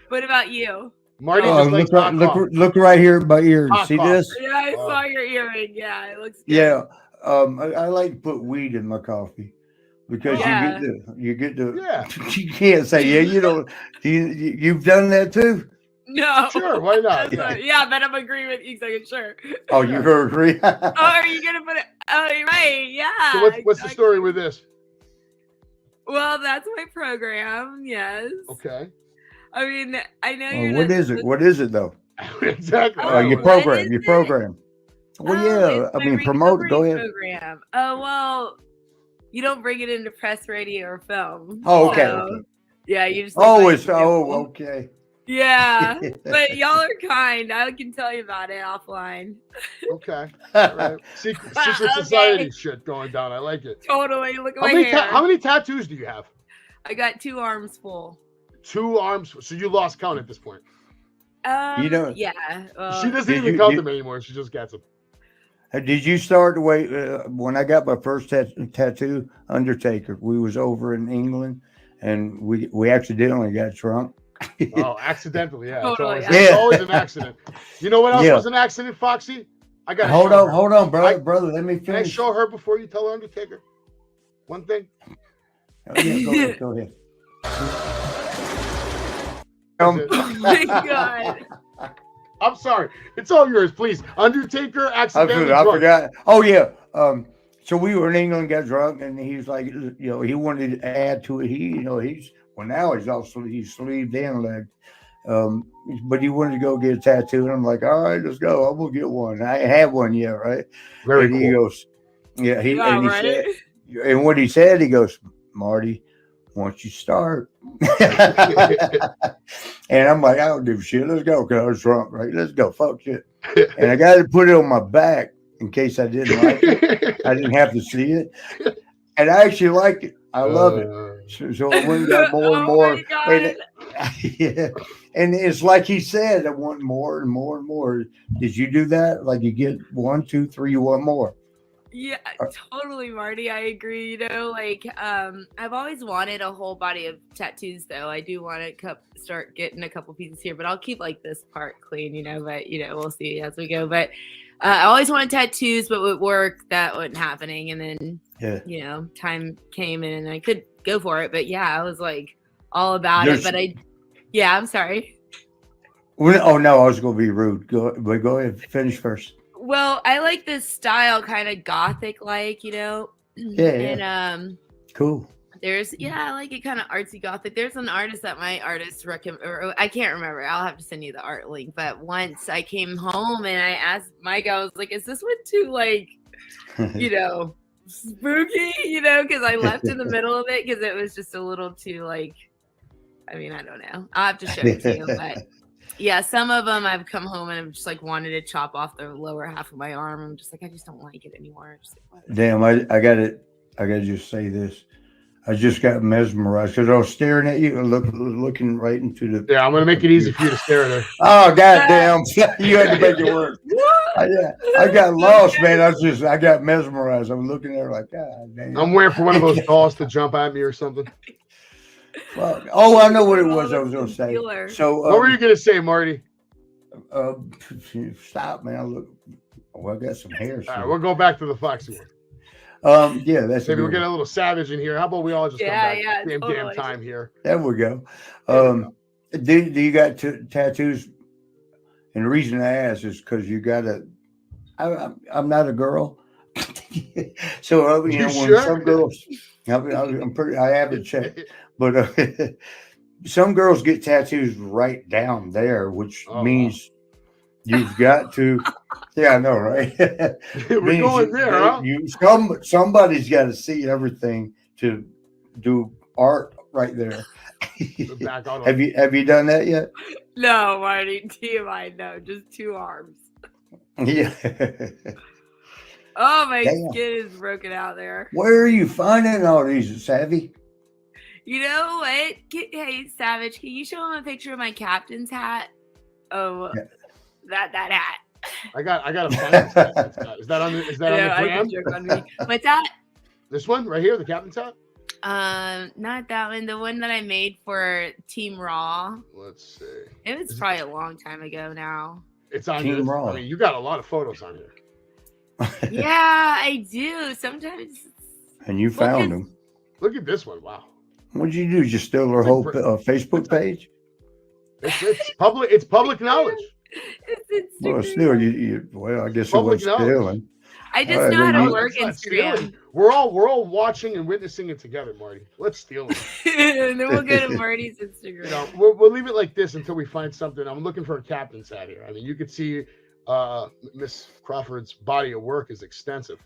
What about you? Marty look right here at my ears. See this? Yeah, I saw your earring. Yeah, it looks good. Yeah. I like to put weed in my coffee because you get to you can't say you've done that too. No. Sure, why not? Yeah, but I'm agreeing with you, so sure. Oh, you agree? Are you gonna put it? Oh, you're right. Yeah. So what's the story with this? Well, that's my program. Yes. Okay. I mean, I know you're. What is it? What is it though? Exactly. Your program. Your program. Well, yeah. I mean, promote. Go ahead. Program. Oh well, you don't bring it into press, radio, or film. Oh, okay. So, okay. Yeah, you just. Okay. Yeah, but y'all are kind. I can tell you about it offline. Okay. All right. Secret society shit going down. I like it. Totally. Look at my hair. How many tattoos do you have? I got 2 arms full. 2 arms. So you lost count at this point. Yeah. She doesn't even count them anymore. She just gets them. Did you start the way when I got my first tattoo, Undertaker? We was over in England, and we accidentally got drunk. Oh, accidentally, yeah. Totally, it's always an accident. You know what else was an accident, Foxy? I got. Hold on, brother. Let me finish. Can I show her before you tell her, Undertaker? One thing. Oh, yeah, go ahead. Oh my God. I'm sorry. It's all yours, please. Undertaker accidentally. I forgot. Oh yeah. So we were in England, got drunk, and he's like, he wanted to add to it. Now he's sleeved and legged. But he wanted to go get a tattoo, and I'm like, all right, let's go. I'm gonna get one. I ain't have one yet, right? Very and cool. He goes, said, and what he said, he goes, Marty, once you start, and I'm like, I don't give a shit. Let's go, cause I was drunk, right? Let's go, fuck shit. And I got to put it on my back in case I didn't like it. I didn't have to see it, and I actually liked it. I love it. So I went and got more and more. And it's like he said, I want more and more and more. Did you do that? Like you get 1, 2, 3, you want more? Yeah, totally, Marty. I agree. I've always wanted a whole body of tattoos, though. I do want to start getting a couple pieces here, but I'll keep like this part clean, but we'll see as we go. But I always wanted tattoos, but with work that wasn't happening. And then, Yeah. time came and I could go for it. But yeah, I was like all about There's- it. But I'm sorry. Oh no, I was going to be rude. Go ahead, finish first. Well, I like this style, kind of gothic, like Yeah. And Cool. I like it kind of artsy gothic. There's an artist that my artist recommend, or I can't remember. I'll have to send you the art link. But once I came home and I asked Mike, I was like, "Is this one too like, spooky?" Because I left in the middle of it because it was just a little too like. I mean, I don't know. I'll have to show it to you, but. Yeah, some of them I've come home and I've just like wanted to chop off the lower half of my arm. I'm just like, I just don't like it anymore. Just like, Damn, I got it. I got to just say this. I just got mesmerized because I was staring at you and looking right into the. Yeah, I'm gonna make it easy for you to stare at her. Oh goddamn! You had to make it work. I got lost, man. I got mesmerized. I'm looking at her like, God damn. I'm waiting for one of those dolls to jump at me or something. Fuck. Oh, I know what it was. I was going to say. So, what were you going to say, Marty? Stop, man. Look, I got some hair. All right, we'll go back to the Foxxyone. Yeah, that's maybe we'll get a little savage in here. How about we all just come back? Damn time here. There we go. Do you got tattoos? And the reason I ask is because you got I'm not a girl, so when sure? some girls, I haven't checked, but some girls get tattoos right down there, which means you've got to. Yeah, I know, right? We're going there, huh? Somebody's got to see everything to do art right there. Have you done that yet? No, Marty. TMI, no, just 2 arms. Yeah. Oh, my skin is broken out there. Where are you finding all these, Savvy? You know what? Hey, Savage, can you show him a picture of my captain's hat? Oh, yeah. that hat. I got a captain's hat. Is that on the gram? On me. What's that? This one right here, the captain's hat? Not that one. The one that I made for Team Raw. Let's see. It was probably a long time ago now. It's on Team Raw. I mean, you got a lot of photos on here. Yeah, I do. Sometimes. And you found them. Look at this one. Wow. What'd you do? Just steal her whole Facebook page? It's public. It's public knowledge. Well, still, I guess it was stealing. I just know how to work Instagram. We're all watching and witnessing it together, Marty. Let's steal it. And then we'll go to Marty's Instagram. We'll leave it like this until we find something. I'm looking for a captain's hat here. I mean, you can see Miss Crawford's body of work is extensive.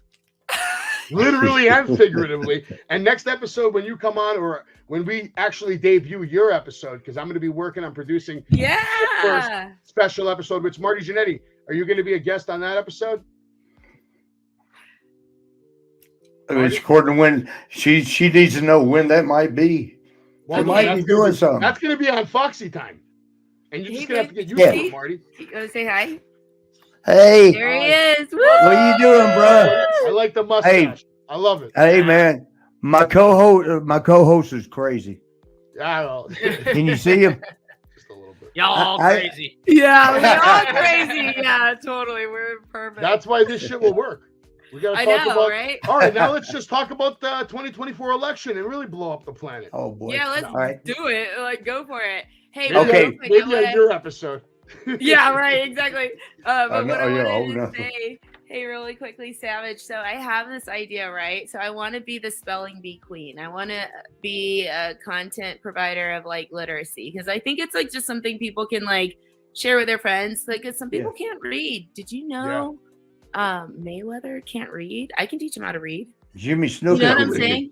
Literally and figuratively. And next episode, when you come on, or when we actually debut your episode, because I'm going to be working on producing the first special episode, which Marty Jannetty, are you going to be a guest on that episode? It's according to when she needs to know when that might be. Well, she might be doing something. That's going to be on Foxy time, and you're just going to have to get used to it, Marty. You want to say hi? Hey, there he is. Woo! What are you doing, bro? I like the mustache. Hey, I love it. Hey, man, my co-host is crazy. Yeah, well. Can you see him? Just a little bit. Y'all crazy. Yeah, we're all crazy. Yeah, totally. We're perfect. That's why this shit will work. We gotta talk about, right? All right, now let's just talk about the 2024 election and really blow up the planet. Oh boy! Yeah, let's do it. Like, go for it. Hey, maybe on your episode. Yeah, right. Exactly. But what I wanted to say, hey, really quickly, Savage. So I have this idea, right? So I want to be the spelling bee queen. I want to be a content provider of like literacy, because I think it's like just something people can like share with their friends. Like, because some people can't read. Did you know? Yeah. Mayweather can't read. I can teach him how to read. Jimmy Snuka. You know what I'm saying?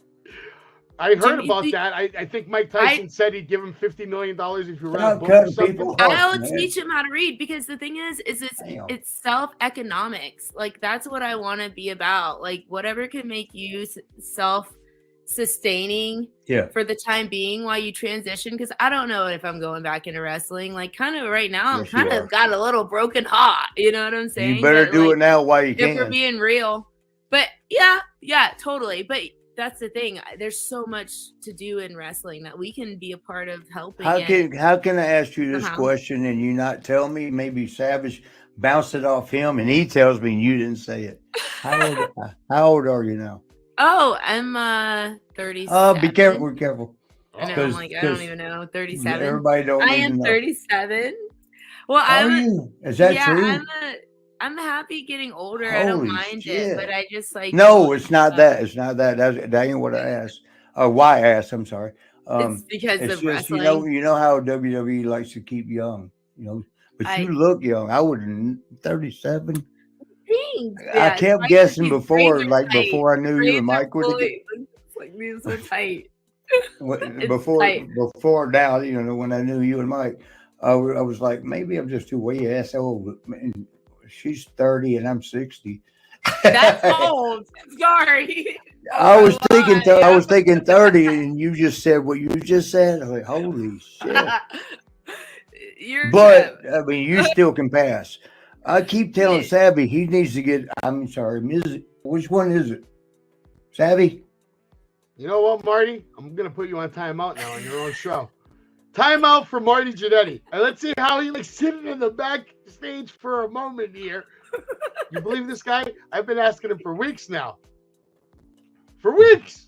I heard about that. I think Mike Tyson said he'd give him $50 million if you read a book or something. I'll teach him how to read, because the thing is it's self-economics. Like, that's what I want to be about. Like, whatever can make you self-sustaining for the time being while you transition. Because I don't know if I'm going back into wrestling. Like, kind of right now, I'm kind of got a little broken heart. You know what I'm saying? You better do it now while you can. If we're being real. But yeah, totally. But that's the thing. There's so much to do in wrestling that we can be a part of helping. How can I ask you this question and you not tell me? Maybe Savage bounce it off him, and he tells me you didn't say it. How old are you now? Oh, I'm 37. Be careful, be careful. I know, I'm like, I don't even know. 37. Everybody don't I need to am know. 37. Well, Are you? Is that true? I'm happy getting older. I don't mind shit. it, but I just like No, it's not that. It's not that. That ain't what I asked. Why I asked? I'm sorry. It's because it's of just, wrestling. you know how WWE likes to keep young, but you look young. I wouldn't 37. Thanks. I kept guessing these before, braids are like tight. before I knew you and Braids are Mike would fully- it's like these so tight. before now, when I knew you and Mike, I was like, maybe I'm just too way asshole. But man, she's 30 and I'm 60. That's old. Sorry. I was thinking 30, and you just said what you just said. I was like, holy shit! But I mean, you still can pass. I keep telling Savvy he needs to get. I'm sorry, which one is it? Savvy? You know what, Marty? I'm gonna put you on timeout now on your own show. Timeout for Marty Jannetty. And let's see how he sitting in the backstage for a moment here. You believe this guy? I've been asking him for weeks now. For weeks.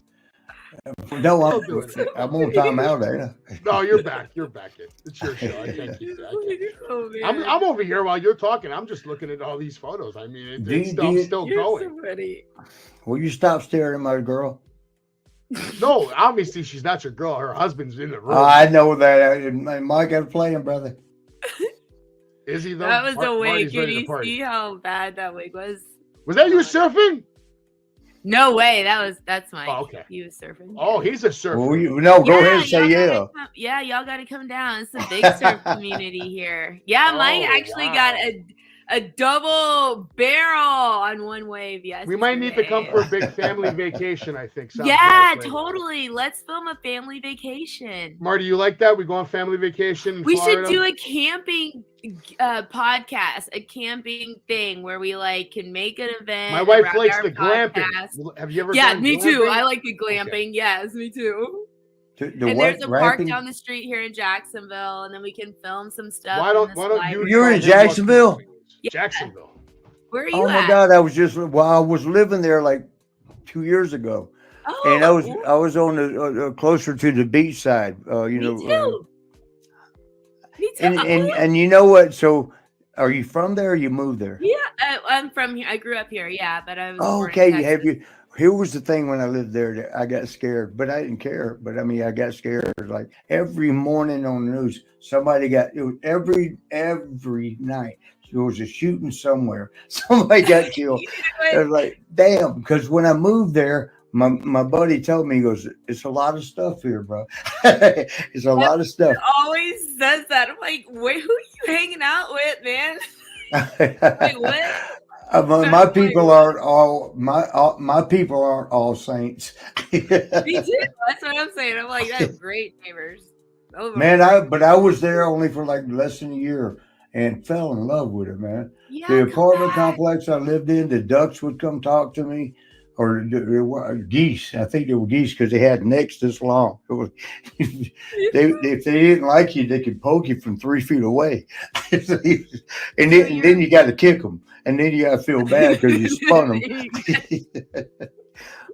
No, I'm on timeout there. No, you're back. You're back. It's your show. I can't keep that. I'm over here while you're talking. I'm just looking at all these photos. I mean, I'm still going. Will you stop staring at my girl? No, obviously she's not your girl. Her husband's in the room. I know that. Mike got to play him, brother. Is he though? That was the wig. Marty's Can you see how bad that wig was? Was that you surfing? No way. That's Mike. Oh, okay. He was surfing. Oh, he's a surfer. Well, go ahead and say yeah. Y'all got to come down. It's a big surf community here. Yeah, Mike actually got a double barrel on one wave. Yes. We might need to come for a big family vacation, I think. Yeah, totally. Let's film a family vacation. Marty, you like that? We go on family vacation in should Florida? do a camping podcast, a camping thing where we can make an event. My wife likes the glamping. Have you ever done me glamping? too. I like the glamping. Okay. Yes, me too. And there's a park down the street here in Jacksonville, and then we can film some stuff. Why don't you? You're in Jacksonville? Yeah. Jacksonville. Where are you Oh my at? God! I was living there like 2 years ago, and I was on the closer to the beach side. Me too. Me too. And you know what? So, are you from there? Or you moved there? Yeah, I'm from here. I grew up here. Yeah, but I was. Okay, have you? Here was the thing when I lived there. I got scared, but I didn't care. But I mean, I got scared. Like every morning on the news, somebody every night. There was a shooting somewhere. Somebody got killed. I was like, damn. Because when I moved there, my buddy told me, he goes, it's a lot of stuff here, bro. It's a lot of stuff. Always says that. I'm like, wait, who are you hanging out with, man? Like, what? My people aren't all my people aren't all saints. Me too. That's what I'm saying. I'm like, that's great neighbors. Man, I was there only for like less than a year. And fell in love with it, man. Yeah, the apartment complex I lived in, the ducks would come talk to me, or geese. I think they were geese because they had necks this long. If they didn't like you, they could poke you from 3 feet away. and then you got to kick them, and then you got to feel bad because you spun them.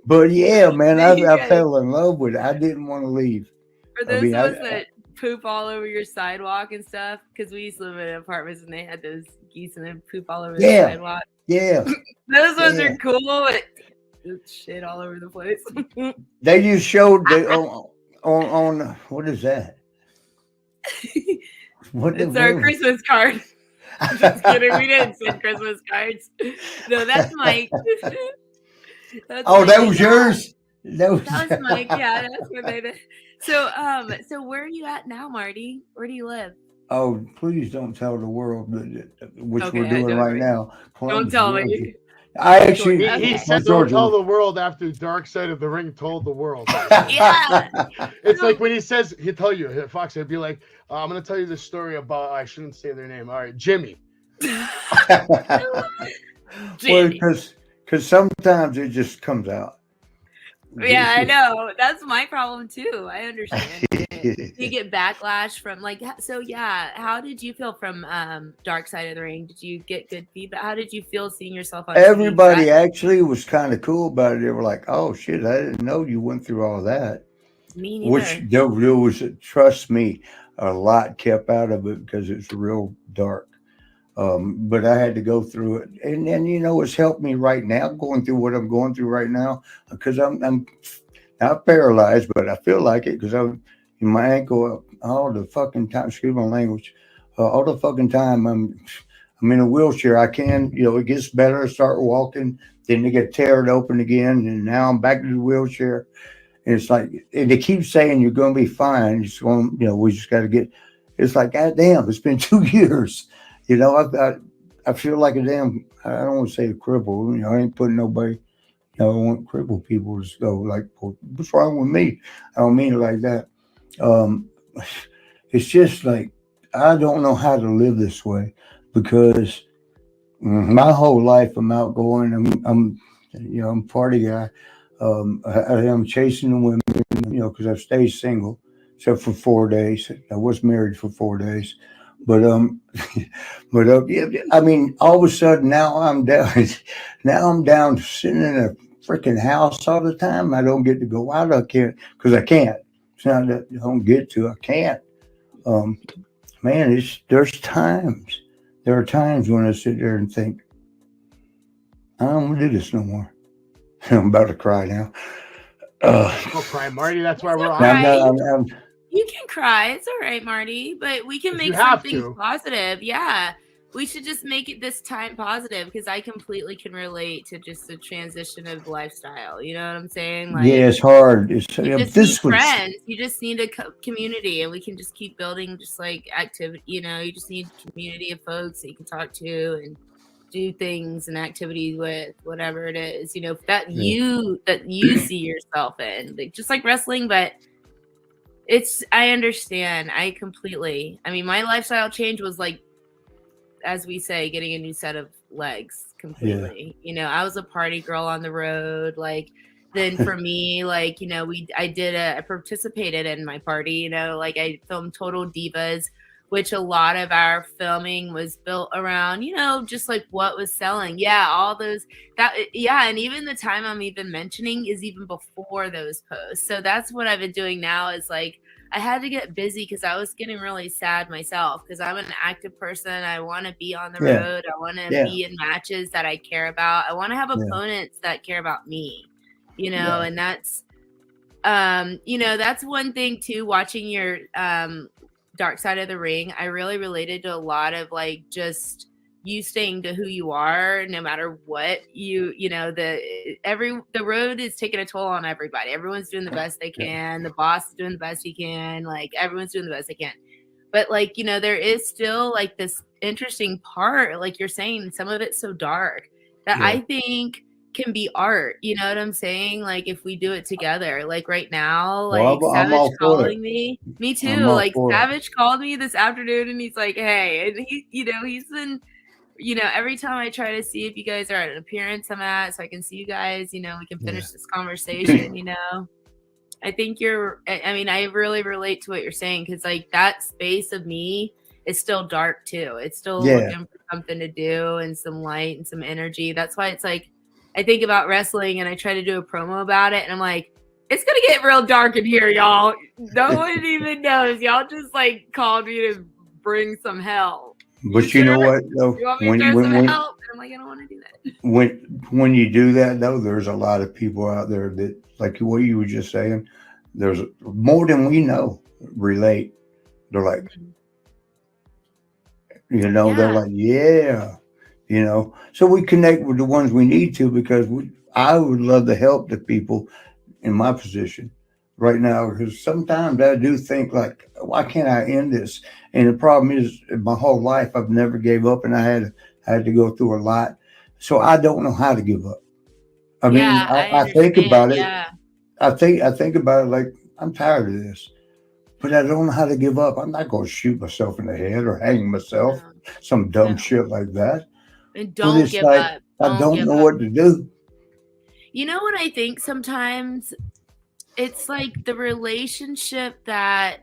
But yeah, man, I fell in love with it. I didn't want to leave. For those of us that poop all over your sidewalk and stuff, because we used to live in apartments and they had those geese and then poop all over the sidewalk. Yeah, those ones are cool, but shit all over the place. They just showed on what is that? It's our Christmas card. Just kidding, we didn't send Christmas cards. No, that's Mike. That was yours. That was Mike. Yeah, that's what they did. So where are you at now, Marty? Where do you live? Oh, please don't tell the world which we're doing right now. Don't tell me. I actually he said don't tell the world after Dark Side of the Ring told the world. Yeah. It's like when he'll tell you, Fox, it'd be like, I'm gonna tell you this story about I shouldn't say their name. All right, Jimmy. Well, because sometimes it just comes out. Yeah, I know. That's my problem too. I understand it. You get backlash from like, so yeah. How did you feel from Dark Side of the Ring? Did you get good feedback? How did you feel seeing yourself on TV? Everybody actually was kind of cool about it. They were like, "Oh shit, I didn't know you went through all that." Me neither. Which there was, trust me, a lot kept out of it because it's real dark. But I had to go through it, and it's helped me right now, going through what I'm going through right now, because I'm not paralyzed, but I feel like it because I'm in my ankle all the fucking time. Excuse my language, all the fucking time. I'm in a wheelchair. I can, it gets better. I start walking, then they get teared open again, and now I'm back to the wheelchair. And it's like, and they keep saying you're going to be fine. It's going, we just got to get. It's like, God damn, it's been 2 years. I feel like a damn. I don't want to say a cripple. I ain't putting nobody. I don't want crippled people to go like, well, what's wrong with me? I don't mean it like that. It's just like I don't know how to live this way because my whole life I'm outgoing. I'm a party guy. I'm chasing the women, because I've stayed single except for 4 days. I was married for 4 days. But yeah, I mean, all of a sudden now I'm down. Now I'm down sitting in a freaking house all the time. I don't get to go out. I can't because I can't. It's not that I don't get to. I can't. Man, there's times. There are times when I sit there and think, I don't want to do this no more. I'm about to cry now. Don't cry, Marty. That's why we're on. You can cry. It's all right, Marty. But we can make something positive. Yeah. We should just make it this time positive because I completely can relate to just the transition of lifestyle. You know what I'm saying? Like, yeah, it's hard. You just need friends. You just need a community, and we can just keep building just like activity. You just need a community of folks that you can talk to and do things and activities with, whatever it is. That you see yourself in, like, just like wrestling, but. I understand. I mean, my lifestyle change was like, as we say, getting a new set of legs completely. Yeah. I was a party girl on the road. Like, then for me, like, I participated in my party, like I filmed Total Divas, which a lot of our filming was built around, just like what was selling. Yeah. All those and even the time I'm even mentioning is even before those posts. So that's what I've been doing now is like, I had to get busy because I was getting really sad myself because I'm an active person. I want to be on the road. I want to be in matches that I care about. I want to have opponents that care about me, and that's, that's one thing too, watching your, Dark Side of the Ring, I really related to a lot of like just you staying to who you are no matter what the road is taking a toll on everybody. Everyone's doing the best they can. The boss is doing the best he can. Like everyone's doing the best they can. But like, there is still like this interesting part, like you're saying, some of it's so dark that I think can be art. You know what I'm saying? Like if we do it together, like right now, like Savage calling me too. Like Savage called me this afternoon and he's like, hey, and he, he's been, every time I try to see if you guys are at an appearance I'm at, so I can see you guys, we can finish this conversation, I think I really relate to what you're saying. Cause like that space of me is still dark too. It's still looking for something to do and some light and some energy. That's why it's like, I think about wrestling and I try to do a promo about it and I'm like, it's going to get real dark in here, y'all. No one even knows. Y'all just like called me to bring some hell. But you know what? Though, you want me to throw some help? And I'm like, I don't want to do that. When you do that, though, there's a lot of people out there that, like what you were just saying, there's more than we know relate. They're like, they're like, so we connect with the ones we need to because I would love to help the people in my position right now because sometimes I do think like, why can't I end this? And the problem is my whole life I've never gave up and I had to go through a lot. So I don't know how to give up. I mean, I think about it. Yeah. I think about it like I'm tired of this, but I don't know how to give up. I'm not going to shoot myself in the head or hang myself, some dumb shit like that. And don't give up. I don't know what to do. You know what I think sometimes? It's like the relationship that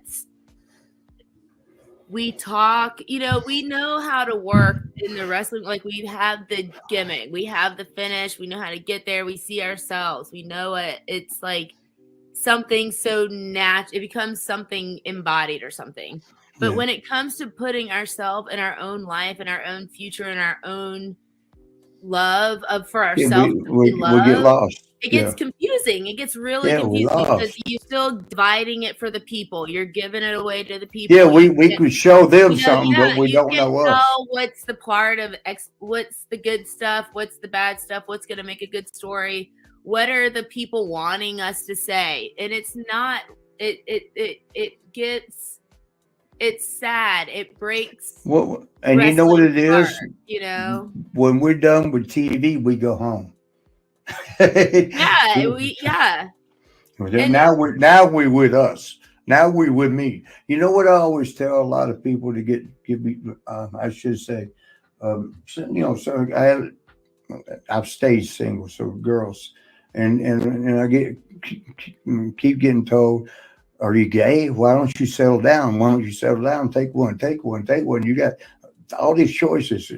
we talk, you know, we know how to work in the wrestling. Like we have the gimmick, we have the finish, we know how to get there, we see ourselves, we know it. It's like something so natural, it becomes something embodied or something. But Yeah. when it comes to putting ourselves in our own life and our own future and our own love of for Yeah, ourselves, we get lost. it Yeah. gets confusing. It gets really Yeah, we confusing because lost. you're still dividing it for the people. You're giving it away to the people. Yeah, we could show them You know, something, yeah, but we you don't can't know us. tell what's the part of what's the good stuff, what's the bad stuff, what's going to make a good story, what are the people wanting us to say, and it's not. It gets. It's sad. It breaks. Well, and you know what it is? Heart, you know. When we're done with TV, we go home. Yeah, And now we're with us. Now we're with me. You know what I always tell a lot of people to give me. I should say, so I've stayed single, so girls, and I keep getting told, "Are you gay? Why don't you settle down? Why don't you settle down? Take one. You got all these choices."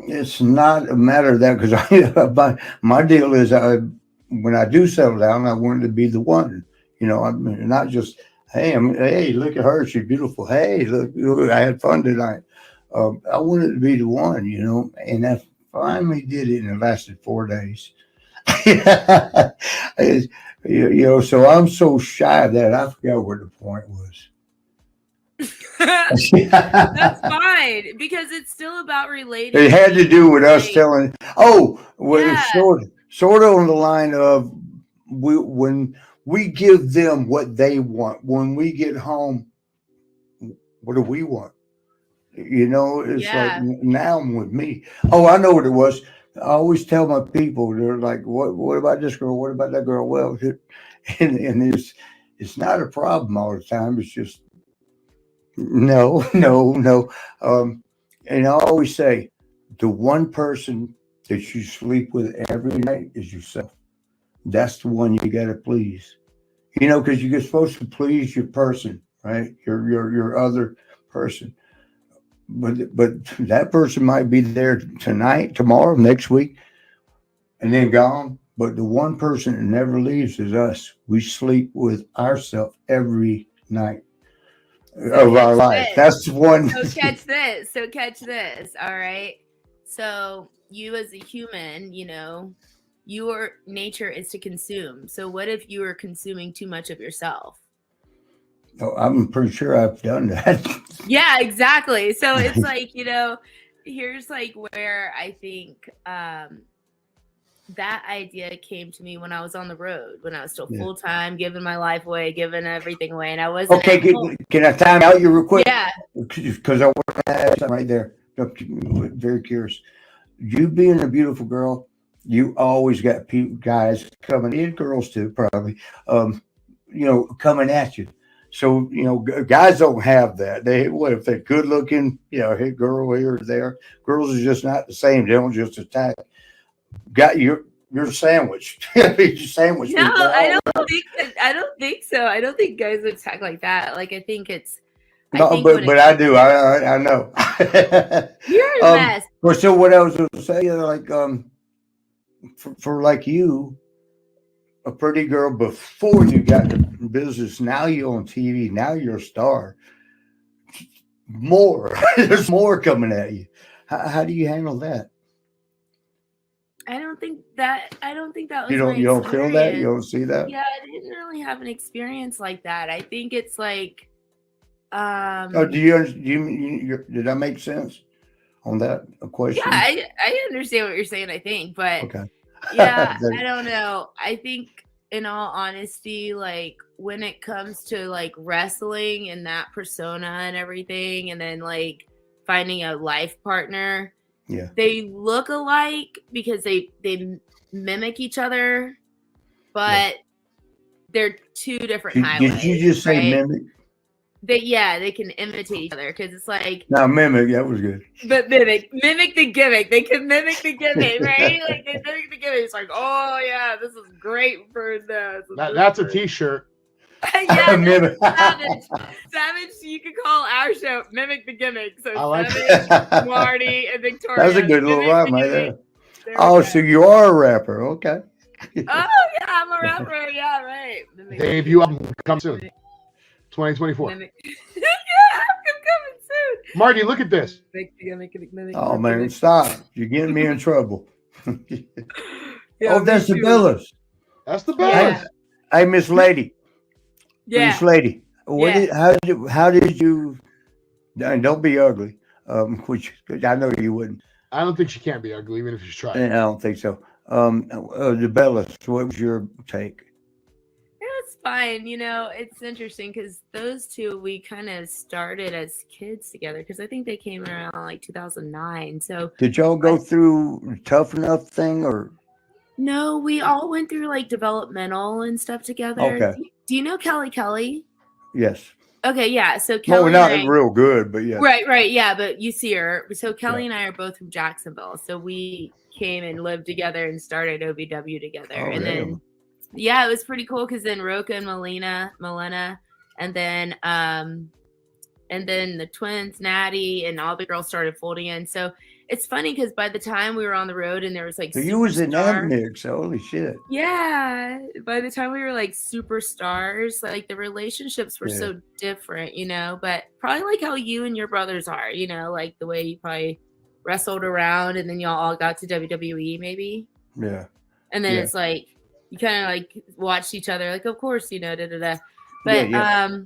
It's not a matter of that because my deal is when I do settle down, I want to be the one. I'm not just hey, look at her, she's beautiful. Hey, look, I had fun tonight. I wanted to be the one, and I finally did it, and it lasted 4 days. So I'm so shy of that. I forgot what the point was. that's fine because it's still about relating. It had to do with us telling. Oh, well, Yeah. it's sort of on the line of when we give them what they want. When we get home, what do we want? It's like now I'm with me. Oh, I know what it was. I always tell my people, they're like, "What about this girl? What about that girl?" Well, and it's not a problem all the time. It's just no. And I always say, the one person that you sleep with every night is yourself. That's the one you got to please. Because you're supposed to please your person, right? Your other person. But that person might be there tonight, tomorrow, next week, and then gone. But the one person that never leaves is us. We sleep with ourselves every night of our life. That's one. So catch this. All right. So you as a human, your nature is to consume. So what if you are consuming too much of yourself? Oh, I'm pretty sure I've done that. Yeah, exactly. So it's like, here's like where I think that idea came to me when I was on the road, when I was still full time, giving my life away, giving everything away. And I wasn't. Okay, can I time out you real quick? Yeah. Because I want to add something right there. I'm very curious. You being a beautiful girl, you always got guys coming in, girls too, probably, coming at you. So, guys don't have that. If they're good looking, hey, girl here or there. Girls are just not the same. They don't just attack. You're sandwiched. You're sandwiched. No, I don't think so. I don't think guys attack like that. Like I think it's. But I do. I know. You're a mess. So what I was going to say, like, for like you, a pretty girl before you got the business, now you're on TV, now you're a star. There's more coming at you. How do you handle that? I don't think that was. You don't feel that? You don't see that? Yeah, I didn't really have an experience like that. I think it's like. Do you did that make sense on that question? Yeah, I understand what you're saying. I think, but okay. Yeah, I don't know. I think, in all honesty, like when it comes to like wrestling and that persona and everything, and then like finding a life partner, they look alike because they mimic each other, but they're two different highways. Did you just say mimic? they can imitate each other because it's like Now mimic, that was good. but mimic the gimmick. They can mimic the gimmick, right? Like they mimic the gimmick. It's like, oh yeah, this is great for this. That's a T-shirt. Yeah, Mimic. Savage. Savage, you could call our show Mimic the Gimmick. So I like Savage, Marty, and Victoria. That was a good little Mimic rhyme the right Gimmick. there. There we Oh, go. so you are a rapper. Okay. Oh yeah, I'm a rapper. Yeah, right. Mimic the Debut album comes soon. 2024. Mimic. Yeah, I'm coming soon. Marty, look at this. Mimic the Gimmick. Mimic Oh the man, Gimmick. stop. You're getting me in trouble. Yeah, Oh, me that's the too. Billis. That's the Yeah. best. Hey, Miss Lady. Yeah. Miss Lady. What Yeah. how did you and don't be ugly. Which I know you wouldn't. I don't think she can be ugly, even if she's trying. I don't think so. The Bellas, what was your take? It's fine. You know, it's interesting because those two, we kind of started as kids together because I think they came around like 2009. So, Did y'all go through Tough Enough thing or? no, we all went through like developmental and stuff together. Okay. Do you know Kelly? Yes. Okay, yeah. So Well, Kelly we're not and I, real good, but yeah. right, yeah, but you see her. So Kelly Yeah. and I are both from Jacksonville. So we came and lived together and started OVW together. Oh, And damn. then yeah, it was pretty cool because then Roca and Milena, and then the twins, Natty, and all the girls started folding in. So it's funny because by the time we were on the road and there was like So you was in that superstar- mix. Holy shit. yeah, by the time we were like superstars, like the relationships were Yeah. so different, you know, but probably like how you and your brothers are, you know, like the way you probably wrestled around and then y'all all got to WWE maybe. Yeah. And then Yeah. it's like you kind of like watched each other, like, of course, you know, But Yeah.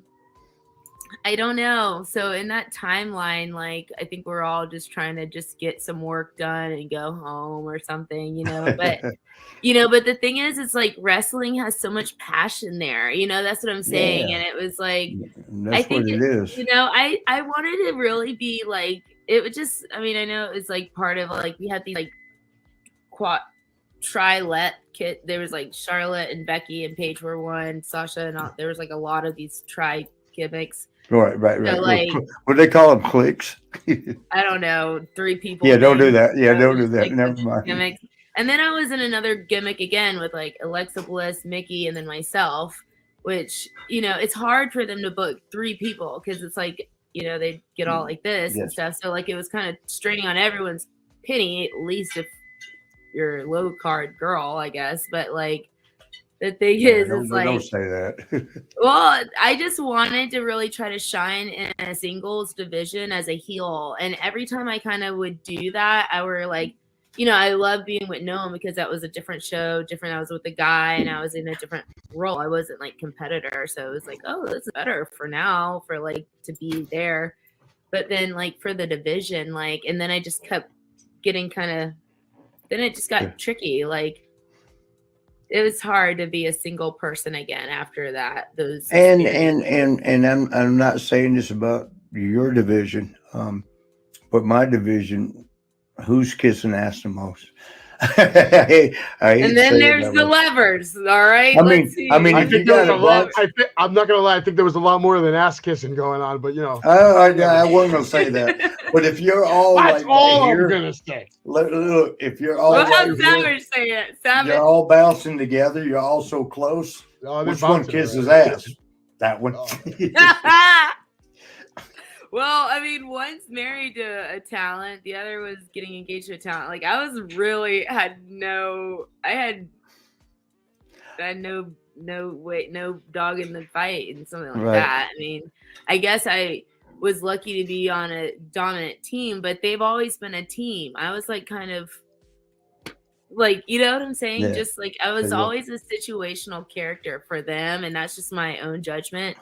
I don't know. So in that timeline, like I think we're all just trying to just get some work done and go home or something, you know. But but the thing is, it's like wrestling has so much passion there. You know, that's what I'm saying. Yeah. And it was like That's I think what it is. you know, I wanted to really be like it would just I mean, I know it was like part of like we had these like tri-let kit. There was like Charlotte and Becky and Paige were one, Sasha and all, there was like a lot of these tri gimmicks. Right. So, like- What do they call them? Clicks? I don't know, 3 people. Yeah, don't do named, that. Yeah, you know, don't do just, that. like, Never mind. gimmicks. And then I was in another gimmick again with like Alexa Bliss, Mickey, and then myself, which, you know, it's hard for them to book 3 people because it's like, you know, they get all like this and Yes. stuff. So like it was kind of straining on everyone's penny, at least if you're a low card girl, I guess. But like the thing is, don't, it's like, don't say that. well, I just wanted to really try to shine in a singles division as a heel. And every time I kind of would do that, I were like, you know, I love being with Noam because that was a different show, different. I was with a guy and I was in a different role. I wasn't like competitor. So it was like, oh, this is better for now for like to be there. But then like for the division, like, and then I just kept getting then it just got tricky. Like, it was hard to be a single person again after that. And I'm not saying this about your division, but my division, who's kissing ass the most? and then there's the levers. All right. I mean, Let's see. I mean, I if you think there was got a a lot. bunch, I'm not gonna lie. I think there was a lot more than ass kissing going on. But you know, I wasn't gonna say that. But if you're all that's like all right here, I'm gonna say. look, if you're all Well, right how here, Savage say it? Savage. you're all bouncing together. You're all so close. Oh, they're Which one bouncing kisses already. ass? That one. Oh. Well, I mean, one's married to a talent, the other was getting engaged to a talent. Like I was really had no dog in the fight and something like Right. that. I mean, I guess I was lucky to be on a dominant team, but they've always been a team. I was like kind of like, you know what I'm saying? Yeah. Just like I was Yeah. always a situational character for them, and that's just my own judgment.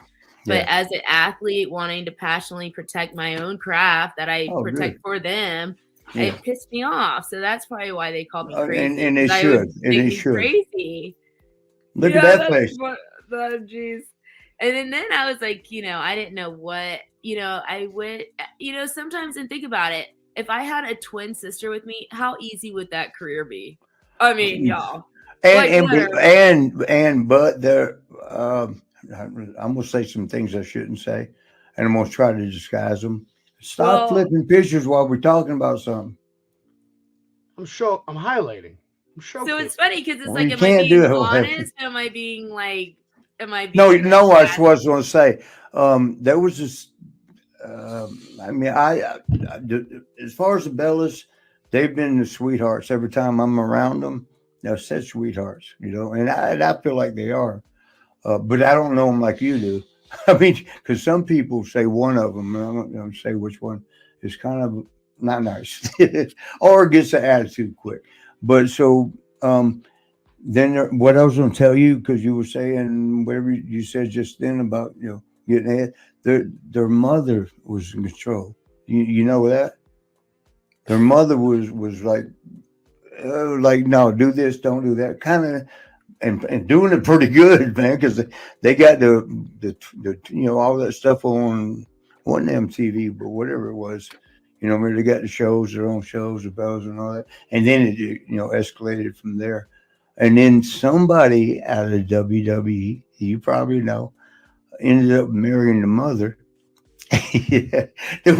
But Yeah. as an athlete wanting to passionately protect my own craft that I Oh, protect for them, Yeah. it pissed me off. So that's probably why they called me And- crazy. and they 'cause I should, would and think they me should. Crazy. Look Yeah, at that that's face. jeez. And then I was like, you know, I didn't know what, you know, I would, you know, sometimes and think about it. If I had a twin sister with me, how easy would that career be? I mean, y'all. But there, I'm gonna say some things I shouldn't say. and I'm gonna try to disguise them. Stop Well, flipping pictures while we're talking about something. I'm highlighting. I'm so showcasing. it's funny because it's Well, like, you am I can't do being it. honest? Am I being like, am I being No, like, no, I bad? was going to say, there was this. I mean, as far as the Bellas, they've been the sweethearts. Every time I'm around them, they're such sweethearts, and I feel like they are. But I don't know them like you do. I mean, because some people say one of them, and I'm not going to say which one is kind of not nice or gets the attitude quick. But so what I was going to tell you, because you were saying whatever you said just then about getting ahead, their mother was in control. You know that their mother was like no, do this, don't do that, kind of. And doing it pretty good, man, because they got the all that stuff on wasn't MTV, but whatever it was, where they got the shows, their own shows, the bells and all that, and then it escalated from there, and then somebody out of WWE, you probably know, ended up marrying the mother. Yeah, there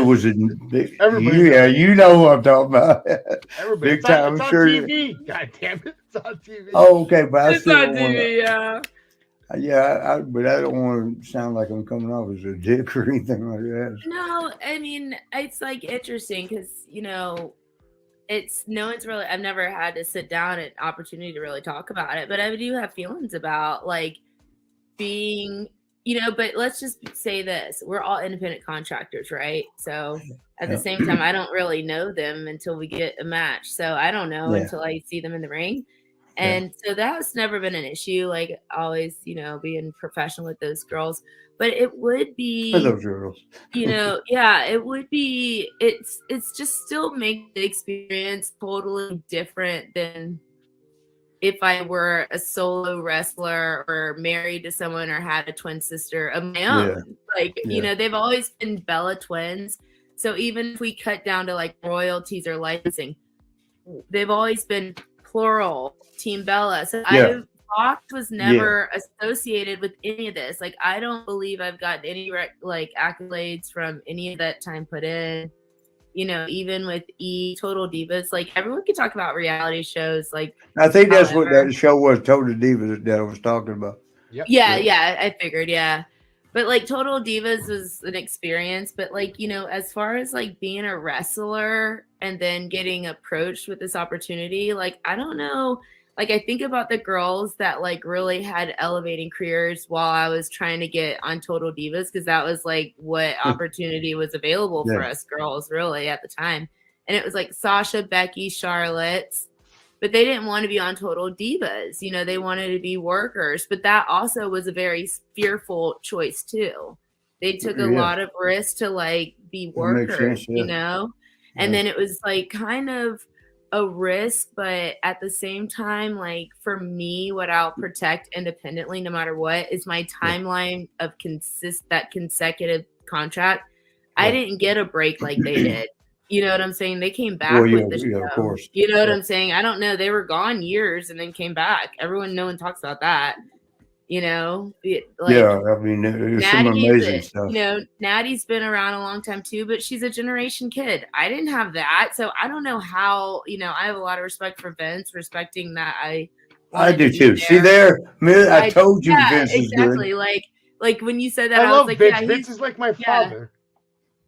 was a big, Everybody yeah, you know who I'm talking about. Everybody, Big it's time, on sure. TV. God damn it, it's on TV. Oh, okay, but I It's still on don't want to. TV, yeah. Yeah, but I don't want to sound like I'm coming off as a dick or anything like that. No, I mean, it's like interesting because, it's no one's really, I've never had to sit down an opportunity to really talk about it, but I do have feelings about like being, but let's just say this, we're all independent contractors, right? So at the same time, I don't really know them until we get a match. So I don't know until I see them in the ring. And so that's never been an issue. Like always, being professional with those girls, but it would be For those girls. it would be, it's just still make the experience totally different than if I were a solo wrestler or married to someone or had a twin sister of my own. Like, they've always been Bella twins. So even if we cut down to like royalties or licensing, they've always been plural Team Bella. So Fox was never associated with any of this. Like, I don't believe I've gotten any like accolades from any of that time put in. Even with Total Divas, like everyone can talk about reality shows. Like, I think that's what that show was, Total Divas, that I was talking about. Yep. Yeah, I figured, But like Total Divas was an experience. But like, as far as like being a wrestler and then getting approached with this opportunity, like, I don't know. Like, I think about the girls that like really had elevating careers while I was trying to get on Total Divas, because that was like what opportunity was available for us girls really at the time. And it was like Sasha, Becky, Charlotte, but they didn't want to be on Total Divas. They wanted to be workers, but that also was a very fearful choice too. They took a lot of risks to like be workers, and then it was like kind of a risk, but at the same time, like for me, what I'll protect independently no matter what is my timeline of that consecutive contract. I didn't get a break like they did. You know what I'm saying? They came back with the show. Of course. You know what I'm saying? I don't know. They were gone years and then came back. No one talks about that. I mean, there's some amazing stuff. Natty's been around a long time too, but she's a generation kid. I didn't have that, so I don't know how. I have a lot of respect for Vince, respecting that. I do too. See there, I told you, Vince is exactly. good. Like when you said that, I love was like, Vince. Vince is like my father.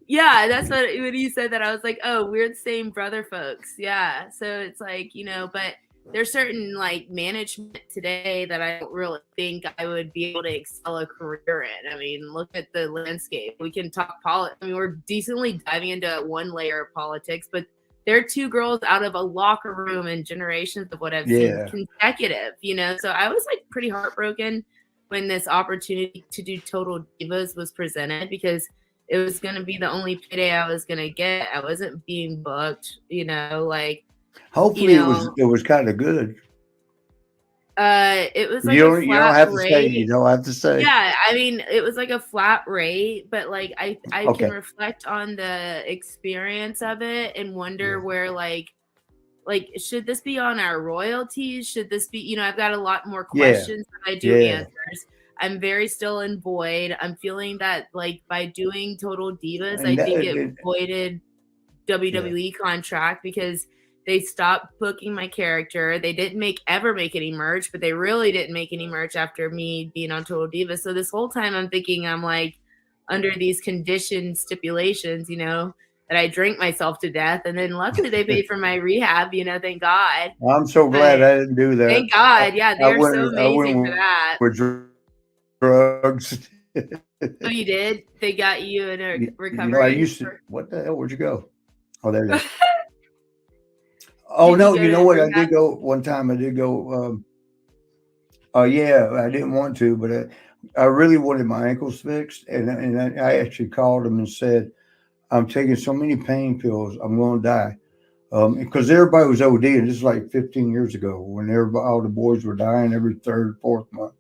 Yeah, that's what when you said that, I was like, oh, we're the same brother, folks. Yeah, so it's like but. There's certain like management today that I don't really think I would be able to excel a career in. I mean, look at the landscape. We can talk politics. I mean, we're decently diving into one layer of politics, but they're two girls out of a locker room and generations of what I've seen consecutive, So I was like pretty heartbroken when this opportunity to do Total Divas was presented, because it was going to be the only payday I was going to get. I wasn't being booked, like. Hopefully it was kind of good. It was like you don't have to rate. say. You don't have to say. Yeah, I mean, it was like a flat rate, but like I can reflect on the experience of it and wonder where like should this be on our royalties? Should this be? I've got a lot more questions than I do answers. I'm very still in void. I'm feeling that like by doing Total Divas, I And think it voided WWE contract because they stopped booking my character. They didn't ever make any merch, but they really didn't make any merch after me being on Total Divas. So this whole time I'm thinking I'm like under these conditions, stipulations, that I drink myself to death. And then luckily they paid for my rehab, thank God. I'm so glad I didn't do that. Thank God. Yeah, they're so amazing for that. With drugs. Oh, you did? They got you in a recovery? I used to. What the hell? Where'd you go? Oh, there you go. Oh, no, you know what? I did go one time. I did go. Yeah, I didn't want to, but I really wanted my ankles fixed. And I actually called them and said, I'm taking so many pain pills, I'm going to die. Because everybody was ODing. This is like 15 years ago when all the boys were dying every third, fourth month.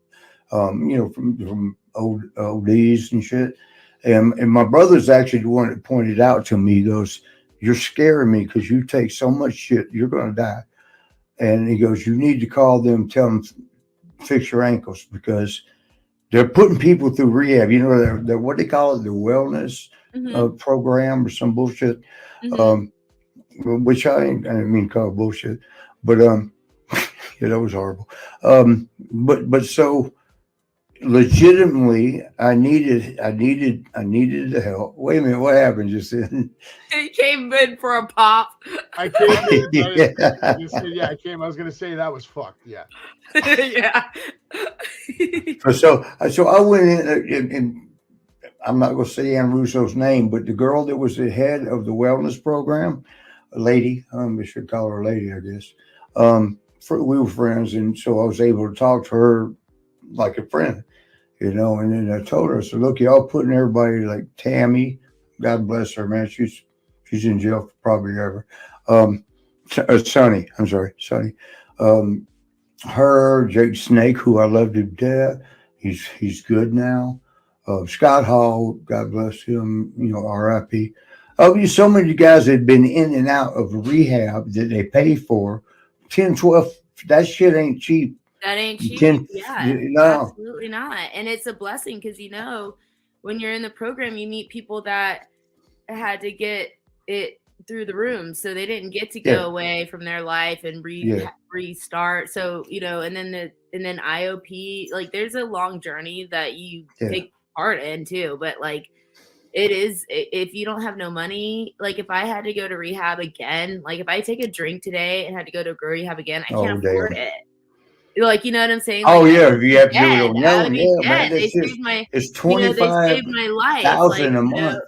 From ODs and shit. And my brother's actually the one that pointed out to me, he goes, you're scaring me because you take so much shit, you're going to die. And he goes, you need to call them, tell them, fix your ankles because they're putting people through rehab. They're what they call it, the wellness program or some bullshit. Which I didn't mean to call bullshit, but yeah, that was horrible. But so legitimately, I needed the help. Wait a minute, what happened just then? You came in for a pop. I came in. I came. I was gonna say that was fucked. Yeah. Yeah. So I went in and I'm not gonna say Ann Russo's name, but the girl that was the head of the wellness program, a lady, I should call her a lady, I guess. We were friends, and so I was able to talk to her like a friend, and then I told her, I said, look, y'all putting everybody like Tammy, God bless her, man. She's in jail for probably ever. Sonny. Her, Jake Snake, who I love to death. He's good now. Scott Hall, God bless him, RIP. So many guys that had been in and out of rehab that they pay for 10, 12, that shit ain't cheap. That ain't cheap. 10, no, absolutely not. And it's a blessing because, when you're in the program, you meet people that had to get it through the room. So they didn't get to go away from their life and restart. So, and then IOP, like there's a long journey that you take part in too. But like, it is, if you don't have no money, like if I had to go to rehab again, like if I take a drink today and had to go to rehab again, I can't afford it. Like, you know what I'm saying? Like, if you have to do it on your own, man. They saved my, it's $25,000 a month.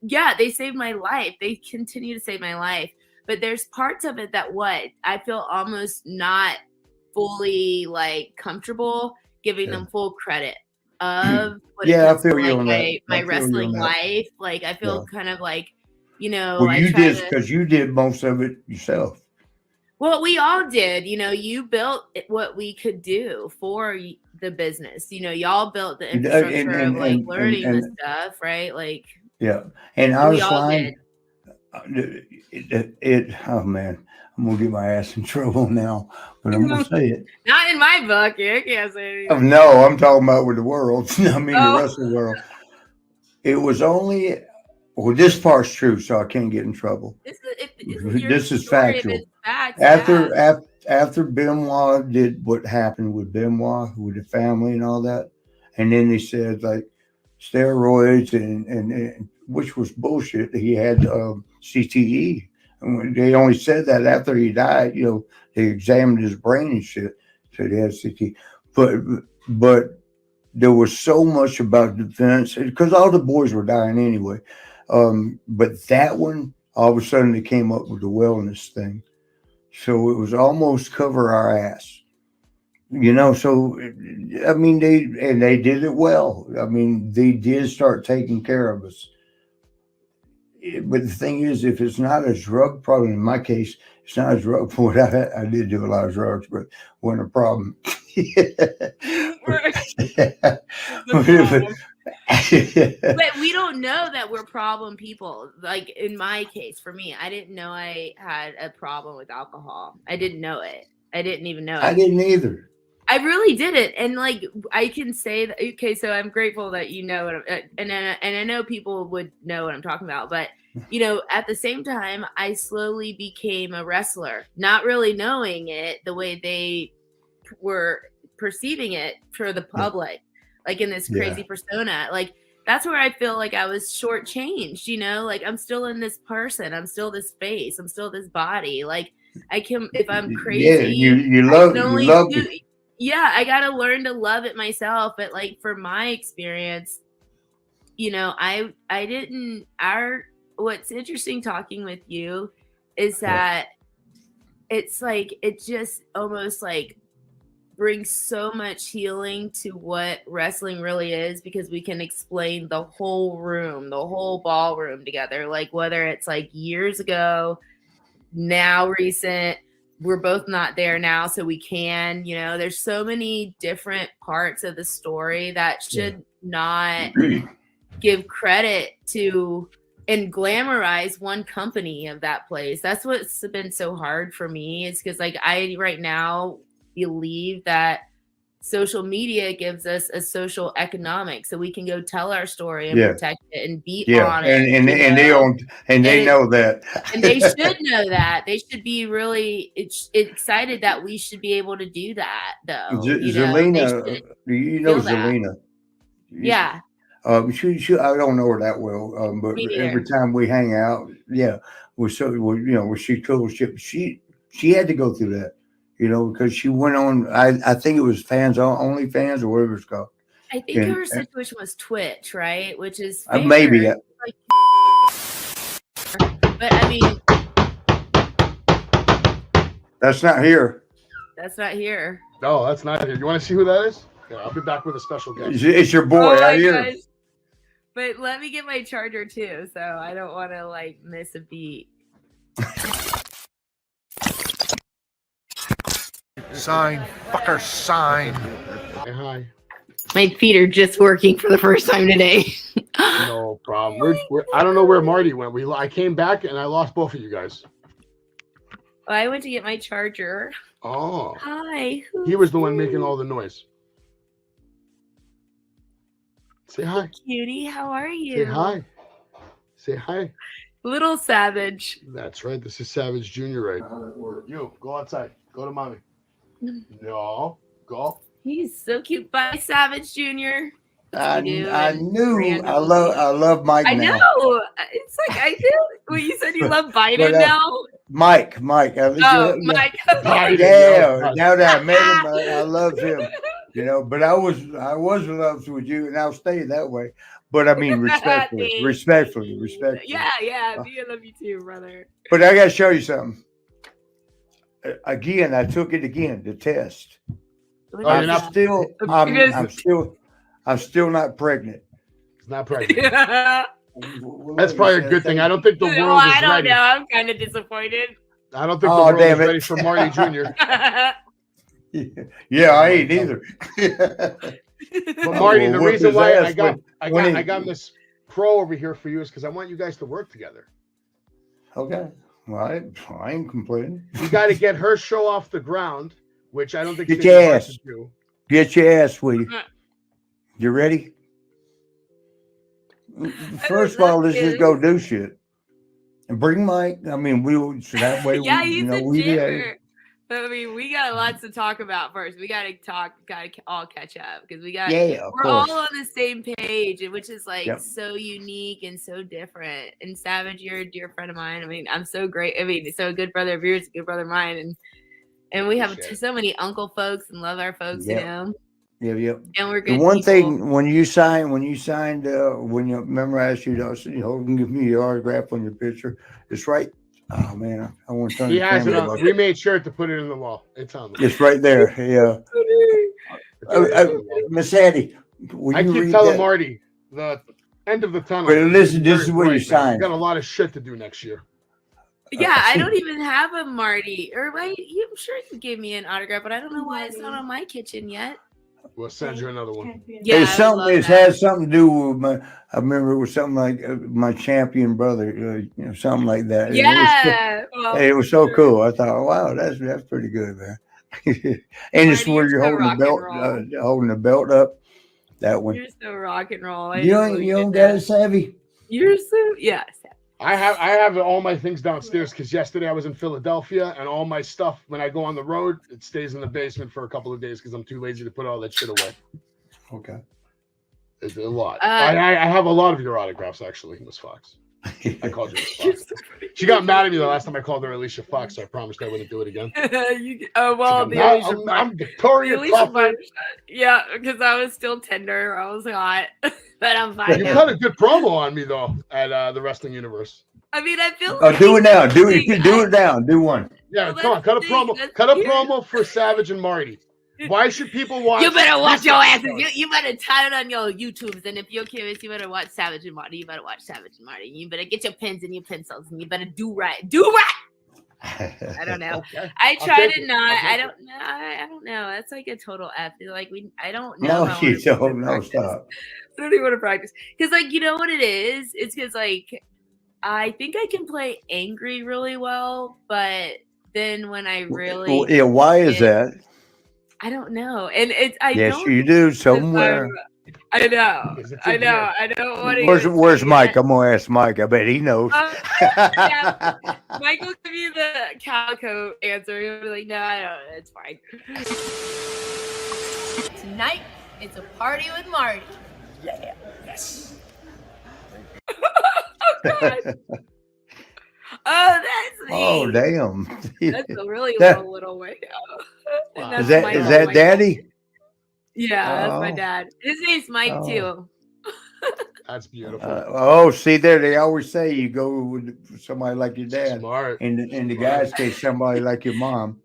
Yeah, they saved my life. They continue to save my life. But there's parts of it that I feel almost not fully like comfortable giving them full credit of what I feel you on my wrestling life. Like I feel kind of like, well, you did because you did most of it yourself. Well, we all did. You built what we could do for the business. Y'all built the infrastructure of like learning the stuff, right? Like, yeah. And I was fine. Oh man, I'm gonna get my ass in trouble now, but I'm gonna say it. Not in my book. You can't say anything. No, I'm talking about with the world. I mean the rest of the world. It was only. Well, this part's true, so I can't get in trouble. This is factual. After Benoit did what happened with Benoit, with the family and all that, and then they said like steroids and which was bullshit. He had CTE, and they only said that after he died. They examined his brain and shit, said he had CTE, but there was so much about defense because all the boys were dying anyway. But that one, all of a sudden, they came up with the wellness thing. So it was almost cover our ass, So, I mean, they did it well. I mean, they did start taking care of us. But the thing is, if it's not a drug problem, in my case, it's not a drug point. I did do a lot of drugs, but wasn't a problem. But we don't know that we're problem people. Like in my case, for me, I didn't know I had a problem with alcohol. I didn't know it. I didn't even know it. I didn't either. I really didn't, and like I can say that. Okay, so I'm grateful that you know what, and I know people would know what I'm talking about. But you know, at the same time, I slowly became a wrestler, not really knowing it the way they were perceiving it for the public, like in this crazy persona. Like that's where I feel like I was shortchanged. You know, like I'm still in this person, I'm still this face, I'm still this body. Like I can, if I'm crazy, you I love can only you love do. it. Yeah, I got to learn to love it myself. But like for my experience, you know, I didn't, what's interesting talking with you is that it's like, it just almost like brings so much healing to what wrestling really is, because we can explain the whole room, the whole ballroom together. Like whether it's like years ago, now recent, we're both not there now, so we can, you know, there's so many different parts of the story that should not give credit to and glamorize one company of that place. That's what's been so hard for me, is because like I right now believe that social media gives us a social economic, so we can go tell our story and protect it and be on it. And they know that. And they should know that. They should be really excited that we should be able to do that, though. Zelina, you know Zelina. Yeah. She I don't know her that well, but every time we hang out, we're she's cool. She had to go through that, you know, because she went on. I think it was only fans or whatever it's called. I think her situation was Twitch, right? Which is maybe. Like, but I mean, that's not here. That's not here. No, that's not here. You want to see who that is? Yeah, I'll be back with a special guest. It's your boy out here. But let me get my charger too, so I don't want to like miss a beat. Sign, fucker, sign. Hey, hi. My feet are just working for the first time today. No problem. I don't know where Marty went. I came back and I lost both of you guys. I went to get my charger. Oh. Hi. He was the one making all the noise. Say hi. Cutie, how are you? Say hi. Say hi. Little Savage. That's right. This is Savage Jr. right? You, go outside. Go to mommy. No. Go. He's so cute. Bye, Savage Jr. I knew. I love Mike. I now. know. It's like I do. Well, you said you love Biden now. Mike. Mike. Biden, yeah. Now that I met him, I love him. You know, but I was in love with you, and I'll stay that way. But I mean, respectfully. Yeah. I love you too, brother. But I got to show you something. Again, I took it again, the test. I'm still not pregnant. It's not pregnant. That's probably a good thing. I don't think the world is ready. I don't know. I'm kind of disappointed. I don't think the world is ready for Marty Jr. Yeah, I ain't either. But Marty, the reason why I got Miss Pro over here for you is because I want you guys to work together. Okay. Well, I ain't complaining. You got to get her show off the ground, which I don't think get your ass to do. Get your ass, sweetie. You ready? First of all, let's just go do shit and bring Mike. I mean, so that way. Yeah, he's a gymmer. But I mean, we got lots to talk about first. We got to all catch up because we're all on the same page, which is like so unique and so different. And Savage, you're a dear friend of mine. I mean, I'm so great. I mean, so a good brother of yours, a good brother of mine, and we have so many uncle folks and love our folks, you know. Yep. And we're good. The one thing when you signed, when you remember I asked you to give me your autograph on your picture, it's right. Oh man, I want to turn. He has it on. We made sure to put it in the wall. It's on. It's right there. Yeah. Miss Addie, I keep telling Marty the end of the tunnel. But listen, this is where you sign. We got a lot of shit to do next year. Yeah, I don't even have a Marty. Or wait, I'm sure you gave me an autograph, but I don't know why it's not on my kitchen yet. We'll send you another one. Yeah, it has something to do with I remember it was something like my champion brother, something like that. Yeah, it was so cool. I thought, wow, that's pretty good, man. And it's Marty, where you're you're so holding the rock belt, and roll. holding the belt up. That one. You're so rock and roll. I You just don't, look you at don't got that. it, Savvy. You're so I have all my things downstairs because yesterday I was in Philadelphia and all my stuff when I go on the road it stays in the basement for a couple of days because I'm too lazy to put all that shit away. Okay. It's a lot. I have a lot of your autographs actually, Miss Fox. I called you Miss Fox. She got mad at me the last time I called her Alicia Fox, so I promised I wouldn't do it again. I'm Victoria Crawford. Yeah, because I was still tender. I was hot, but I'm fine. You now. cut a good promo on me though at the Wrestling Universe. I mean, I feel. Oh, do it now. Do it now. Do one. Yeah, Well, come on, cut a that's the thing. promo. That's Cut a weird. promo for Savage and Marty. Why should people watch? You better watch this your episode? asses. You better tie it on your YouTubes. And if you're curious, you better watch Savage and Marty. You better watch Savage and Marty. You better get your pens and your pencils, and you better do right. Do right. I don't know. Okay. I I'll try take to it. not. I'll take I it. don't know. I don't know. That's like a total F. Like I don't know. No, how you I don't. No, practice. stop. I don't even want to practice because, like, you know what it is? It's because, like, I think I can play angry really well, but then when I really, Well, yeah. Why is that? I don't know, and it's I Yes, don't. you do because somewhere. I know. Because it's I in know. here. I don't want to. Where's Mike? I'm gonna ask Mike. I bet he knows. Yeah, Mike will give you the calico answer. He'll be like, "No, I don't. It's fine." Tonight, it's a party with Marty. Oh, God. Oh, that's me. Oh, damn. That's a really That- little way out. Wow. And Is that's that Michael. is that Daddy? Yeah, that's my Oh. dad. His name's Mike Oh. too. That's beautiful. Oh, see there. They always say you go with somebody like your dad. Smart. In the guy's case, somebody like your mom.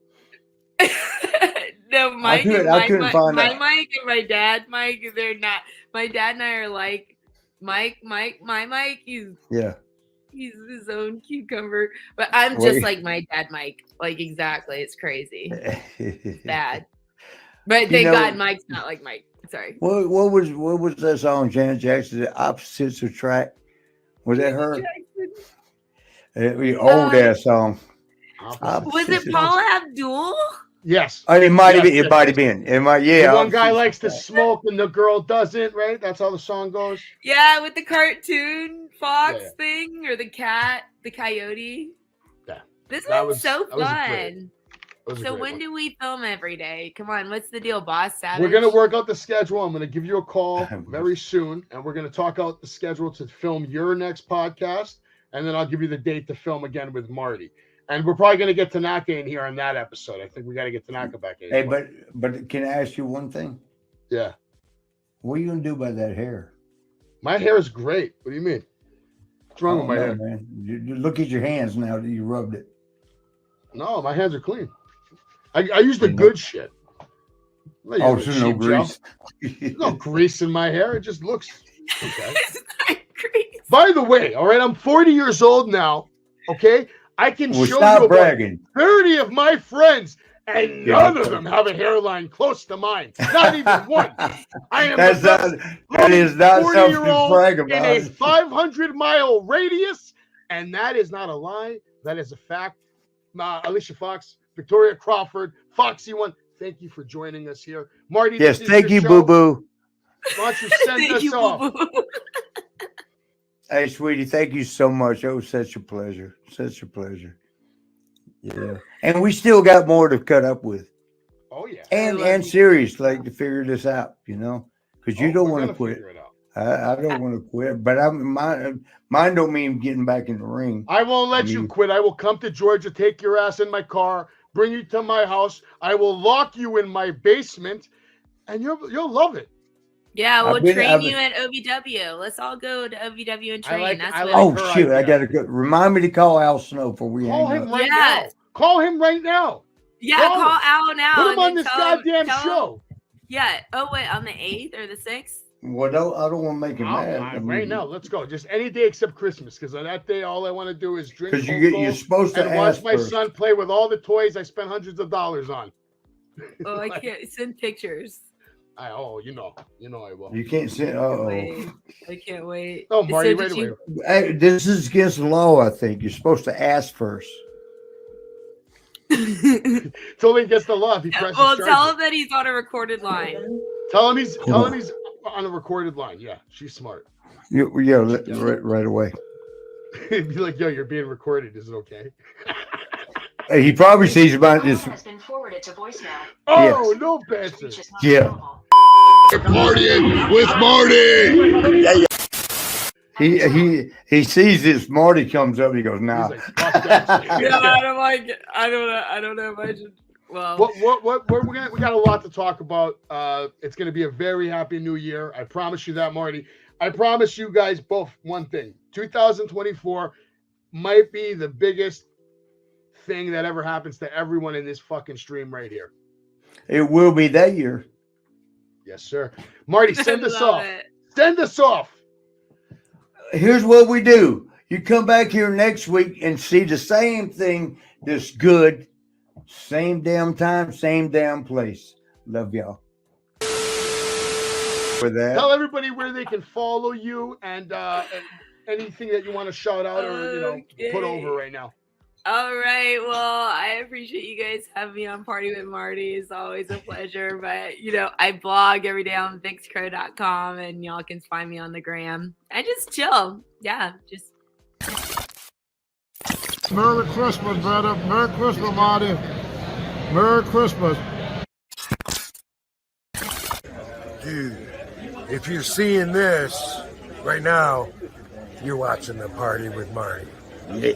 No, Mike couldn't- and I my, couldn't my, find my out. Mike and my dad Mike, they're not. My dad and I are like my Mike, Yeah. he's his own cucumber. But I'm Wait. just like my dad Mike. Like exactly. It's crazy. Bad. But thank know- God Mike's not like Mike. Sorry. What was that song, Janet Jackson? The Opposites Attract. Was that her? The old ass song. Was it Paula Abdul? Yes. Oh, it might have been. Yes, It might have been. It might. Yeah. The one guy Opposites likes to Attract. smoke and the girl doesn't, right? That's how the song goes. Yeah, with the cartoon fox Yeah. thing or the cat, the coyote. Yeah. This That was was- so that was great. fun. It was a So great when one. do we film every day? Come on, what's the deal, boss? Savage? We're gonna work out the schedule. I'm gonna give you a call very soon, and we're gonna talk out the schedule to film your next podcast, and then I'll give you the date to film again with Marty. And we're probably gonna get Tanaka in here on that episode. I think we got to get Tanaka back in. Hey, but can I ask you one thing? Yeah, What are you gonna do by that hair? my hair is great. What do you mean? What's wrong with my I hair? don't know, man. You look at your hands now that you rubbed it. No, my hands are clean. I use the good shit. I'm not Oh, using there's no cheap gel. grease. There's no grease in my hair. It just looks okay. It's not great. By the way, all right, I'm 40 years old now. Okay, I can Well, show stop you about bragging. 30 of my friends, and Yeah. none of them have a hairline close to mine. Not even one. I am That's the not. best That is not something to 40-year-old brag in about. a 500-mile radius, and that is not a lie. That is a fact. Alicia Fox, Victoria Crawford, Foxxyone, thank you for joining us here. Marty, Yes, this is thank your you, show. boo boo. Why don't you send Thank us you, off? boo-boo. Hey, sweetie, thank you so much. It was such a pleasure. Such a pleasure. Yeah, and we still got more to cut up with, Oh, yeah. and love and you. serious, like to figure this out. You know, because you Oh, don't we're want to gonna quit. figure it out. I don't want to quit, but I'm mine don't mean getting back in the ring. I won't let you mean- quit. I will come to Georgia, take your ass in my car, bring you to my house. I will lock you in my basement, and you'll love it. Yeah, I've we'll been- train I've you been- at OVW. Let's all go to OVW and I train. like- That's I what like Oh her shoot! I idea. gotta go. Remind me to call Al Snow before we Call hang him up. right Yes. now. Call him right now. Yeah, Call call him. Al now. Put him and on then this tell him- goddamn tell him- show. Yeah. Oh wait, on the 8th or the 6th? Well, I don't want to make him mad. I Right mean, now, let's go. Just any day except Christmas, because on that day, all I want to do is drink because Coke you're supposed to and watch ask my first. son play with all the toys I spent hundreds of dollars on. Oh, I can't send pictures. You know I will. You can't say, Wait, I can't wait. Oh, Marty, So right did you- away. Hey, this is against the law. I think you're supposed to ask first. Till he gets the love. He presses Well, charges. tell him that he's on a recorded line. Tell him he's on a recorded line. Yeah, she's smart. Yeah, right away. He'd be like, "Yo, you're being recorded. Is it okay?" He probably sees about this. Has been forwarded to voicemail. Oh, no, Benson. Reach is not Yeah. available. Partying with Marty. He sees this. Marty comes up. He goes, "Nah." He's like, "Fuck that shit." Yeah, I don't like it. I don't know if I should. Well, We got a lot to talk about. It's going to be a very happy new year. I promise you that, Marty. I promise you guys both one thing. 2024 might be the biggest thing that ever happens to everyone in this fucking stream right here. It will be that year. Yes, sir. Marty, send us love off. it. Send us off. Here's what we do. You come back here next week and see the same thing that's good. Same damn time, same damn place. Love y'all. For that. Tell everybody where they can follow you and anything that you want to shout out or put over right now. All right. Well, I appreciate you guys having me on Party with Marty. It's always a pleasure. But, I blog every day on VixCrow.com and y'all can find me on the gram. I just chill. Yeah. Just. Merry Christmas, brother. Merry Christmas, Marty. Merry Christmas. Dude, if you're seeing this right now, you're watching the Party with Marty. Yeah.